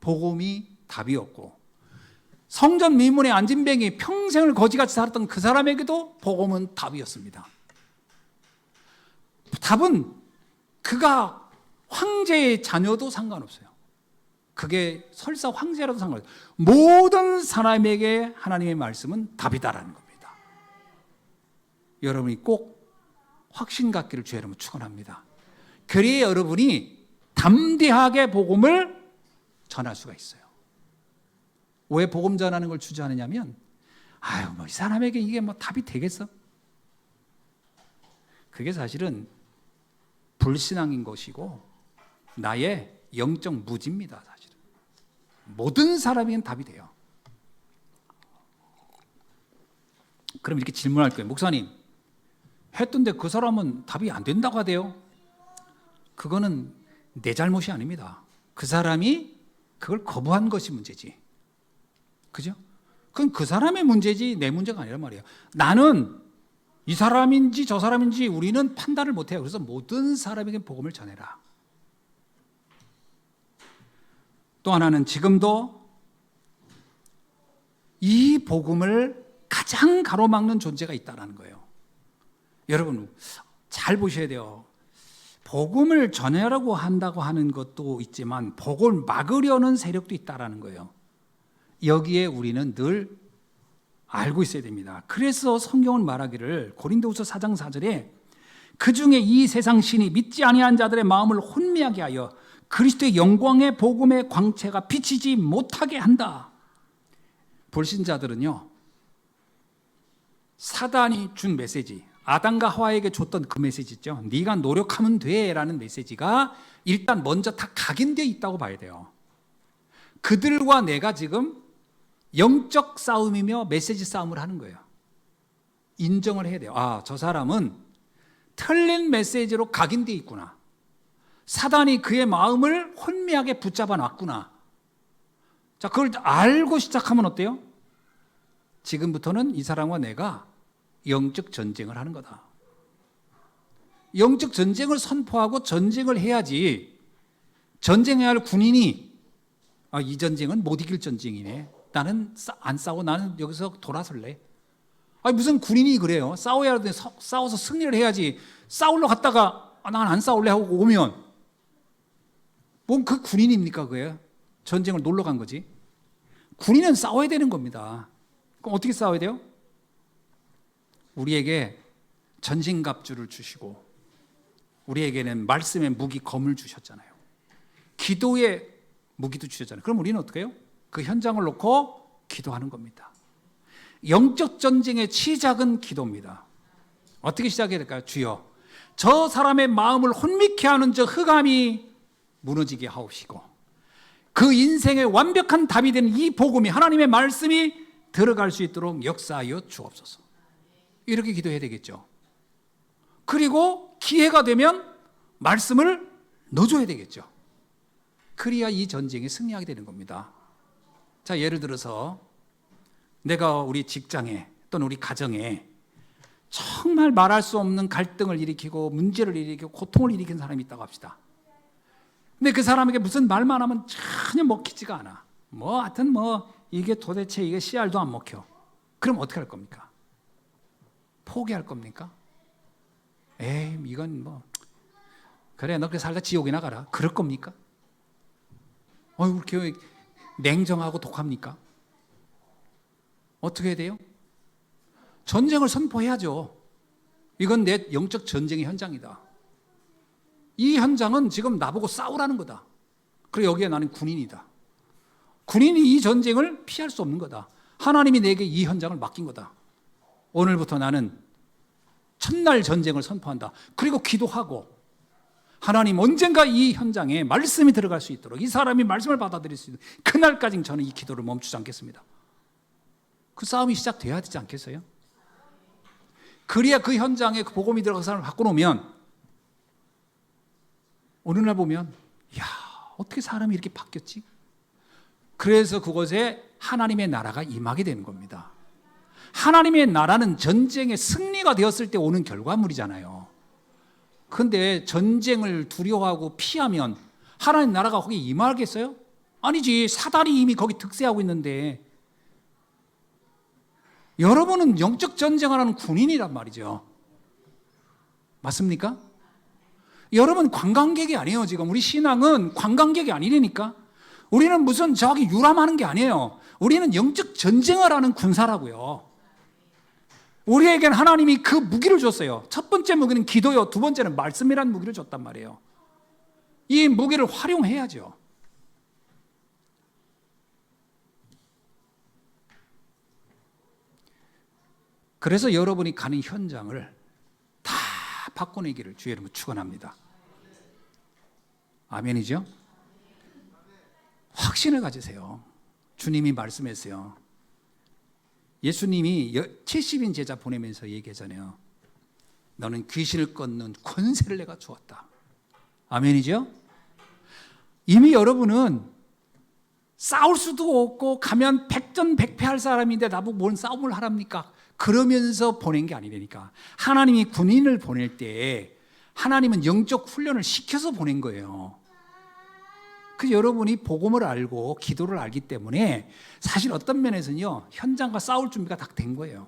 복음이 답이었고, 성전 미문의 안진뱅이 평생을 거지같이 살았던 그 사람에게도 복음은 답이었습니다. 답은 그가 황제의 자녀도 상관없어요. 그게 설사 황제라도 상관없어요. 모든 사람에게 하나님의 말씀은 답이다라는 겁니다. 여러분이 꼭 확신 갖기를 주의 이름으로 축원합니다. 그래야 여러분이 담대하게 복음을 전할 수가 있어요. 왜 복음 전하는 걸 주저하느냐면, 아유, 뭐 이 사람에게 이게 뭐 답이 되겠어? 그게 사실은 불신앙인 것이고 나의 영적 무지입니다. 사실은 모든 사람에게는 답이 돼요. 그럼 이렇게 질문할 거예요. 목사님, 했던데 그 사람은 답이 안 된다고 하대요. 그거는 내 잘못이 아닙니다. 그 사람이 그걸 거부한 것이 문제지. 그죠? 그건 그 사람의 문제지 내 문제가 아니란 말이에요. 나는 이 사람인지 저 사람인지 우리는 판단을 못해요. 그래서 모든 사람에게 복음을 전해라. 또 하나는 지금도 이 복음을 가장 가로막는 존재가 있다는 거예요. 여러분 잘 보셔야 돼요. 복음을 전하라고 한다고 하는 것도 있지만 복음을 막으려는 세력도 있다는 거예요. 여기에 우리는 늘 알고 있어야 됩니다. 그래서 성경은 말하기를 고린도후서 4장 4절에 그중에 이 세상 신이 믿지 아니한 자들의 마음을 혼미하게 하여 그리스도의 영광의 복음의 광채가 비치지 못하게 한다. 불신자들은요, 사단이 준 메시지, 아담과 하와에게 줬던 그 메시지 있죠. 네가 노력하면 돼 라는 메시지가 일단 먼저 다 각인되어 있다고 봐야 돼요. 그들과 내가 지금 영적 싸움이며 메시지 싸움을 하는 거예요. 인정을 해야 돼요. 아, 저 사람은 틀린 메시지로 각인되어 있구나. 사단이 그의 마음을 혼미하게 붙잡아 놨구나. 자, 그걸 알고 시작하면 어때요? 지금부터는 이 사람과 내가 영적 전쟁을 하는 거다. 영적 전쟁을 선포하고 전쟁을 해야지. 전쟁해야 할 군인이 이 전쟁은 못 이길 전쟁이네. 나는 안 싸워. 나는 여기서 돌아설래. 무슨 군인이 그래요. 싸워야 하는데 싸워서 승리를 해야지. 싸우러 갔다가 난 안 싸울래 하고 오면 뭔 그 군인입니까? 그게 전쟁을 놀러 간 거지. 군인은 싸워야 되는 겁니다. 그럼 어떻게 싸워야 돼요? 우리에게 전신갑주를 주시고 우리에게는 말씀의 무기 검을 주셨잖아요. 기도의 무기도 주셨잖아요. 그럼 우리는 어떻게 해요? 그 현장을 놓고 기도하는 겁니다. 영적 전쟁의 시작은 기도입니다. 어떻게 시작해야 될까요? 주여, 저 사람의 마음을 혼미케 하는 저 흑암이 무너지게 하옵시고 그 인생의 완벽한 답이 되는 이 복음이, 하나님의 말씀이 들어갈 수 있도록 역사하여 주옵소서. 이렇게 기도해야 되겠죠. 그리고 기회가 되면 말씀을 넣어줘야 되겠죠. 그래야 이 전쟁에 승리하게 되는 겁니다. 자, 예를 들어서 내가 우리 직장에 또는 우리 가정에 정말 말할 수 없는 갈등을 일으키고 문제를 일으키고 고통을 일으키는 사람이 있다고 합시다. 근데 그 사람에게 무슨 말만 하면 전혀 먹히지가 않아. 하여튼 이게 도대체 이게 씨알도 안 먹혀. 그럼 어떻게 할 겁니까? 포기할 겁니까? 에이, 이건 그래, 너 그렇게 살다 지옥이나 가라. 그럴 겁니까? 우리 교회 냉정하고 독합니까? 어떻게 해야 돼요? 전쟁을 선포해야죠. 이건 내 영적 전쟁의 현장이다. 이 현장은 지금 나보고 싸우라는 거다. 그리고 여기에 나는 군인이다. 군인이 이 전쟁을 피할 수 없는 거다. 하나님이 내게 이 현장을 맡긴 거다. 오늘부터 나는 첫날 전쟁을 선포한다. 그리고 기도하고 하나님, 언젠가 이 현장에 말씀이 들어갈 수 있도록, 이 사람이 말씀을 받아들일 수 있도록, 그날까지 저는 이 기도를 멈추지 않겠습니다. 그 싸움이 시작돼야 되지 않겠어요? 그래야 그 현장에 그 복음이 들어가서 사람을 바꿔놓으면 어느 날 보면 어떻게 사람이 이렇게 바뀌었지? 그래서 그곳에 하나님의 나라가 임하게 되는 겁니다. 하나님의 나라는 전쟁의 승리가 되었을 때 오는 결과물이잖아요. 그런데 전쟁을 두려워하고 피하면 하나님 나라가 거기 임하겠어요? 아니지. 사단이 이미 거기 득세하고 있는데. 여러분은 영적 전쟁을 하는 군인이란 말이죠. 맞습니까? 여러분 관광객이 아니에요. 지금 우리 신앙은 관광객이 아니라니까. 우리는 무슨 저기 유람하는 게 아니에요. 우리는 영적 전쟁을 하는 군사라고요. 우리에겐 하나님이 그 무기를 줬어요. 첫 번째 무기는 기도요. 두 번째는 말씀이라는 무기를 줬단 말이에요. 이 무기를 활용해야죠. 그래서 여러분이 가는 현장을 다 바꿔내기를 주의 이름으로 축원합니다. 아멘이죠? 확신을 가지세요. 주님이 말씀했어요. 예수님이 70인 제자 보내면서 얘기하잖아요. 너는 귀신을 꺾는 권세를 내가 주었다. 아멘이죠? 이미 여러분은 싸울 수도 없고 가면 백전백패할 사람인데 나보고 뭔 싸움을 하랍니까? 그러면서 보낸 게 아니라니까. 하나님이 군인을 보낼 때 하나님은 영적 훈련을 시켜서 보낸 거예요. 그래서 여러분이 복음을 알고 기도를 알기 때문에 사실 어떤 면에서는요, 현장과 싸울 준비가 다 된 거예요.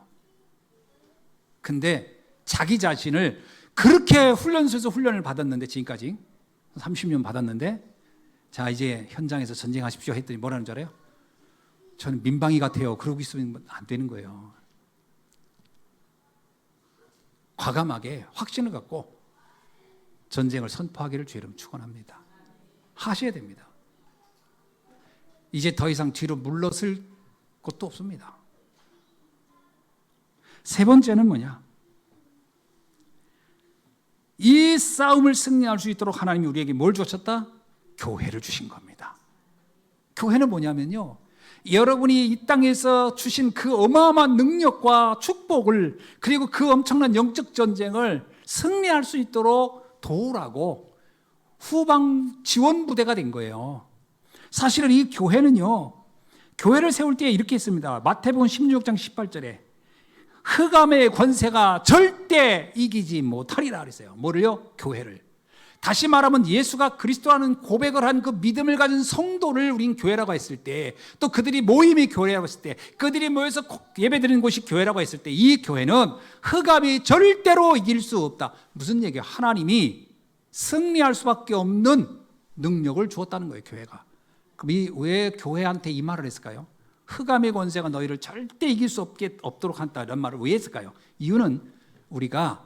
근데 자기 자신을 그렇게 훈련소에서 훈련을 받았는데, 지금까지 30년 받았는데, 자 이제 현장에서 전쟁하십시오 했더니 뭐라는 줄 알아요? 저는 민방위 같아요. 그러고 있으면 안 되는 거예요. 과감하게 확신을 갖고 전쟁을 선포하기를 주의 이름 축원합니다. 하셔야 됩니다. 이제 더 이상 뒤로 물러설 것도 없습니다. 세 번째는 뭐냐? 이 싸움을 승리할 수 있도록 하나님이 우리에게 뭘 주셨다? 교회를 주신 겁니다. 교회는 뭐냐면요, 여러분이 이 땅에서 주신 그 어마어마한 능력과 축복을, 그리고 그 엄청난 영적 전쟁을 승리할 수 있도록 도우라고 후방 지원 부대가 된 거예요. 사실은 이 교회는요, 교회를 세울 때 이렇게 했습니다. 마태복음 16장 18절에 흑암의 권세가 절대 이기지 못하리라 그랬어요. 뭐를요? 교회를. 다시 말하면 예수가 그리스도라는 고백을 한 그 믿음을 가진 성도를 우린 교회라고 했을 때, 또 그들이 모임이 교회라고 했을 때, 그들이 모여서 예배드리는 곳이 교회라고 했을 때, 이 교회는 흑암이 절대로 이길 수 없다. 무슨 얘기예요? 하나님이 승리할 수밖에 없는 능력을 주었다는 거예요, 교회가. 그럼 왜 교회한테 이 말을 했을까요? 흑암의 권세가 너희를 절대 이길 수 없도록 한다 이런 말을 왜 했을까요? 이유는 우리가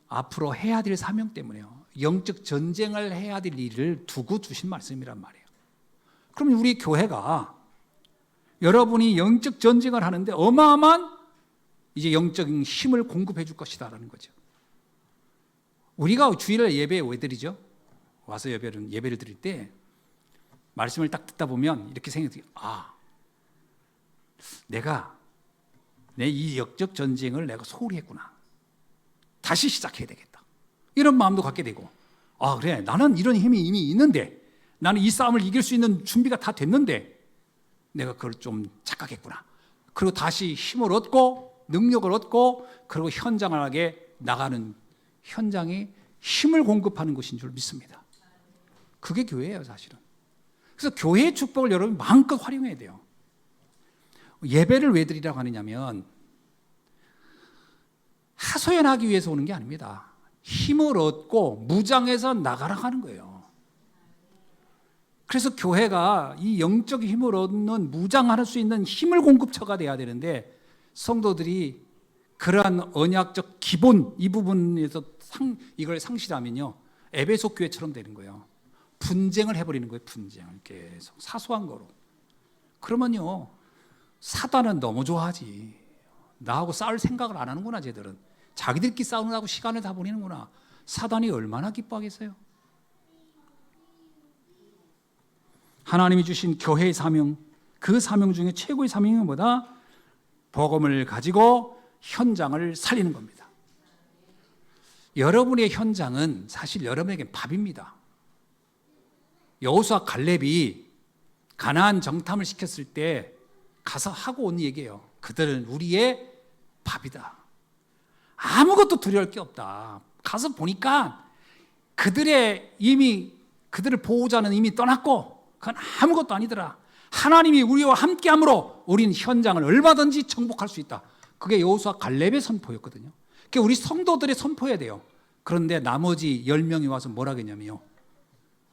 앞으로 해야 될 사명 때문에요. 영적 전쟁을 해야 될 일을 두고 주신 말씀이란 말이에요. 그럼 우리 교회가 여러분이 영적 전쟁을 하는데 어마어마한 이제 영적인 힘을 공급해 줄 것이다라는 거죠. 우리가 주일날 예배에 왜 드리죠? 와서 예배를 드릴 때 말씀을 딱 듣다 보면 이렇게 생각해요. 내가 내 이 영적 전쟁을 내가 소홀히 했구나. 다시 시작해야 되겠다. 이런 마음도 갖게 되고, 그래, 나는 이런 힘이 이미 있는데, 나는 이 싸움을 이길 수 있는 준비가 다 됐는데 내가 그걸 좀 착각했구나. 그리고 다시 힘을 얻고 능력을 얻고 그리고 현장하게 나가는, 현장에 힘을 공급하는 것인 줄 믿습니다. 그게 교회예요, 사실은. 그래서 교회의 축복을 여러분 마음껏 활용해야 돼요. 예배를 왜 드리라고 하느냐면 하소연하기 위해서 오는 게 아닙니다. 힘을 얻고 무장해서 나가라고 하는 거예요. 그래서 교회가 이 영적 힘을 얻는, 무장할 수 있는 힘을 공급처가 돼야 되는데, 성도들이 그러한 언약적 기본 이 부분에서 이걸 상실하면요, 에베소 교회처럼 되는 거예요. 분쟁을 해버리는 거예요. 분쟁을 계속 사소한 거로. 그러면요, 사단은 너무 좋아하지. 나하고 싸울 생각을 안 하는구나. 쟤들은 자기들끼리 싸우느라고 시간을 다 보내는구나. 사단이 얼마나 기뻐하겠어요. 하나님이 주신 교회의 사명, 그 사명 중에 최고의 사명이 뭐다? 복음을 가지고 현장을 살리는 겁니다. 여러분의 현장은 사실 여러분에게 밥입니다. 여호수아 갈렙이 가나안 정탐을 시켰을 때 가서 하고 온 얘기예요. 그들은 우리의 밥이다. 아무것도 두려울 게 없다. 가서 보니까 이미 그들을 보호자는 이미 떠났고 그건 아무것도 아니더라. 하나님이 우리와 함께함으로 우리는 현장을 얼마든지 정복할 수 있다. 그게 여호수아 갈렙의 선포였거든요. 그게 우리 성도들의 선포해야 돼요. 그런데 나머지 10명이 와서 뭐라 했냐면요,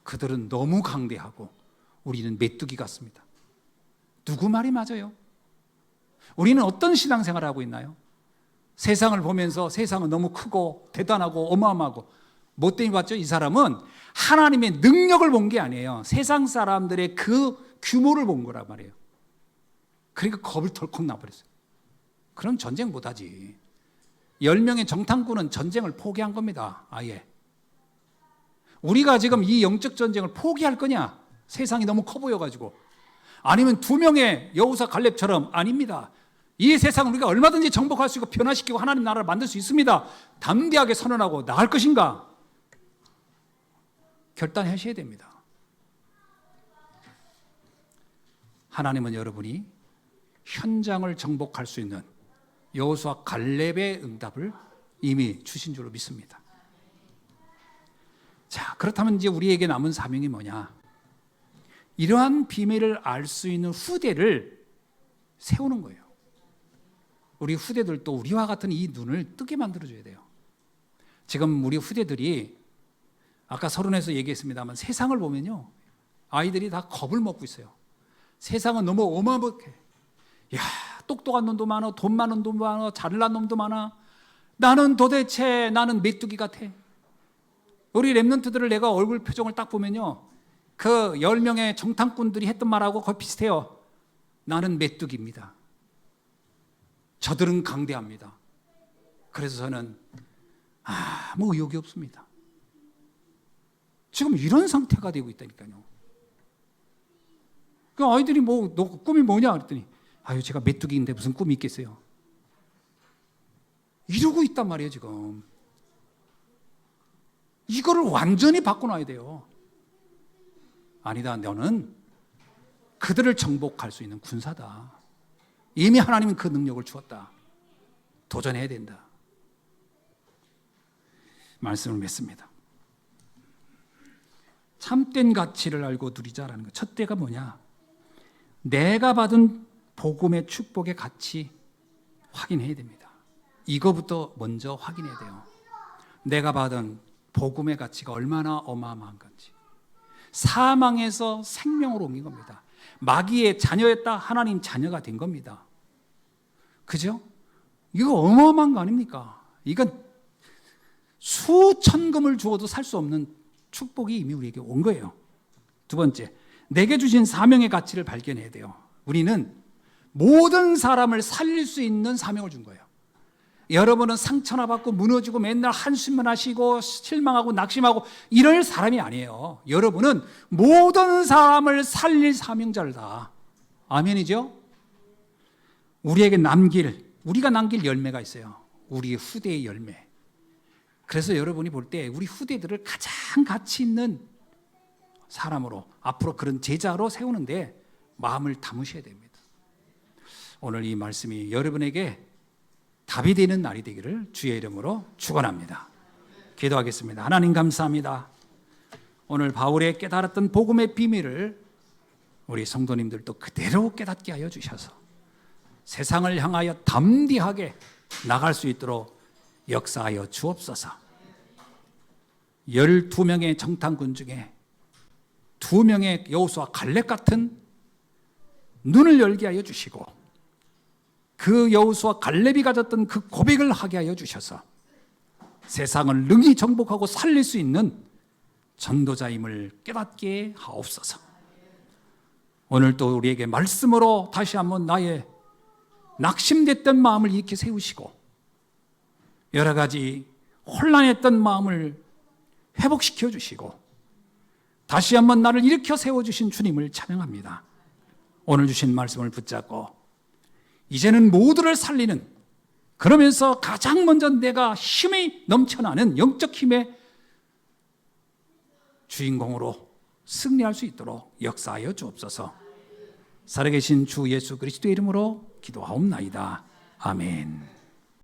그들은 너무 강대하고 우리는 메뚜기 같습니다. 누구 말이 맞아요? 우리는 어떤 신앙생활을 하고 있나요? 세상을 보면서 세상은 너무 크고 대단하고 어마어마하고, 뭐 때문에 봤죠? 이 사람은 하나님의 능력을 본 게 아니에요. 세상 사람들의 그 규모를 본 거란 말이에요. 그러니까 겁을 덜컥 나버렸어요. 그럼 전쟁 못하지. 10명의 정탐꾼은 전쟁을 포기한 겁니다. 아예. 우리가 지금 이 영적 전쟁을 포기할 거냐? 세상이 너무 커 보여가지고. 아니면 2명의 여호수아 갈렙처럼, 아닙니다. 이 세상을 우리가 얼마든지 정복할 수 있고 변화시키고 하나님 나라를 만들 수 있습니다. 담대하게 선언하고 나갈 것인가? 결단하셔야 됩니다. 하나님은 여러분이 현장을 정복할 수 있는 여호수아 갈렙의 응답을 이미 주신 줄로 믿습니다. 자, 그렇다면 이제 우리에게 남은 사명이 뭐냐? 이러한 비밀을 알 수 있는 후대를 세우는 거예요. 우리 후대들도 우리와 같은 이 눈을 뜨게 만들어줘야 돼요. 지금 우리 후대들이 아까 서론에서 얘기했습니다만 세상을 보면요, 아이들이 다 겁을 먹고 있어요. 세상은 너무 어마어마해. 야, 똑똑한 놈도 많아, 돈 많은 놈도 많아, 잘난 놈도 많아. 나는 메뚜기 같아. 우리 랩런트들을 내가 얼굴 표정을 딱 보면요, 그 10명의 정탐꾼들이 했던 말하고 거의 비슷해요. 나는 메뚜기입니다. 저들은 강대합니다. 그래서 저는 아무 의욕이 없습니다. 지금 이런 상태가 되고 있다니까요. 그 아이들이 너 꿈이 뭐냐 그랬더니, 제가 메뚜기인데 무슨 꿈이 있겠어요. 이러고 있단 말이에요, 지금. 이거를 완전히 바꿔놔야 돼요. 아니다, 너는 그들을 정복할 수 있는 군사다. 이미 하나님은 그 능력을 주었다. 도전해야 된다. 말씀을 맺습니다. 참된 가치를 알고 누리자라는 것. 첫 때가 뭐냐? 내가 받은 복음의 축복의 가치 확인해야 됩니다. 이거부터 먼저 확인해야 돼요. 내가 받은 복음의 가치가 얼마나 어마어마한 건지. 사망에서 생명으로 옮긴 겁니다. 마귀의 자녀였다 하나님 자녀가 된 겁니다. 그죠? 이거 어마어마한 거 아닙니까? 이건 수천 금을 주어도 살 수 없는 축복이 이미 우리에게 온 거예요. 두 번째, 내게 주신 사명의 가치를 발견해야 돼요. 우리는 모든 사람을 살릴 수 있는 사명을 준 거예요. 여러분은 상처나 받고 무너지고 맨날 한숨만 하시고 실망하고 낙심하고 이럴 사람이 아니에요. 여러분은 모든 사람을 살릴 사명자다. 아멘이죠? 우리가 남길 열매가 있어요. 우리의 후대의 열매. 그래서 여러분이 볼 때 우리 후대들을 가장 가치 있는 사람으로 앞으로 그런 제자로 세우는데 마음을 담으셔야 됩니다. 오늘 이 말씀이 여러분에게 답이 되는 날이 되기를 주의 이름으로 축원합니다. 기도하겠습니다. 하나님 감사합니다. 오늘 바울의 깨달았던 복음의 비밀을 우리 성도님들도 그대로 깨닫게 하여 주셔서 세상을 향하여 담대하게 나갈 수 있도록 역사하여 주옵소서. 12명의 정탐꾼 중에 2명의 여호수아 갈렙 같은 눈을 열게 하여 주시고 그 여호수아 갈렙이 가졌던 그 고백을 하게 하여 주셔서 세상을 능히 정복하고 살릴 수 있는 전도자임을 깨닫게 하옵소서. 오늘 또 우리에게 말씀으로 다시 한번 나의 낙심됐던 마음을 일으켜 세우시고 여러 가지 혼란했던 마음을 회복시켜 주시고 다시 한번 나를 일으켜 세워주신 주님을 찬양합니다. 오늘 주신 말씀을 붙잡고 이제는 모두를 살리는, 그러면서 가장 먼저 내가 힘이 넘쳐나는 영적 힘의 주인공으로 승리할 수 있도록 역사하여 주옵소서. 살아계신 주 예수 그리스도의 이름으로 기도하옵나이다. 아멘.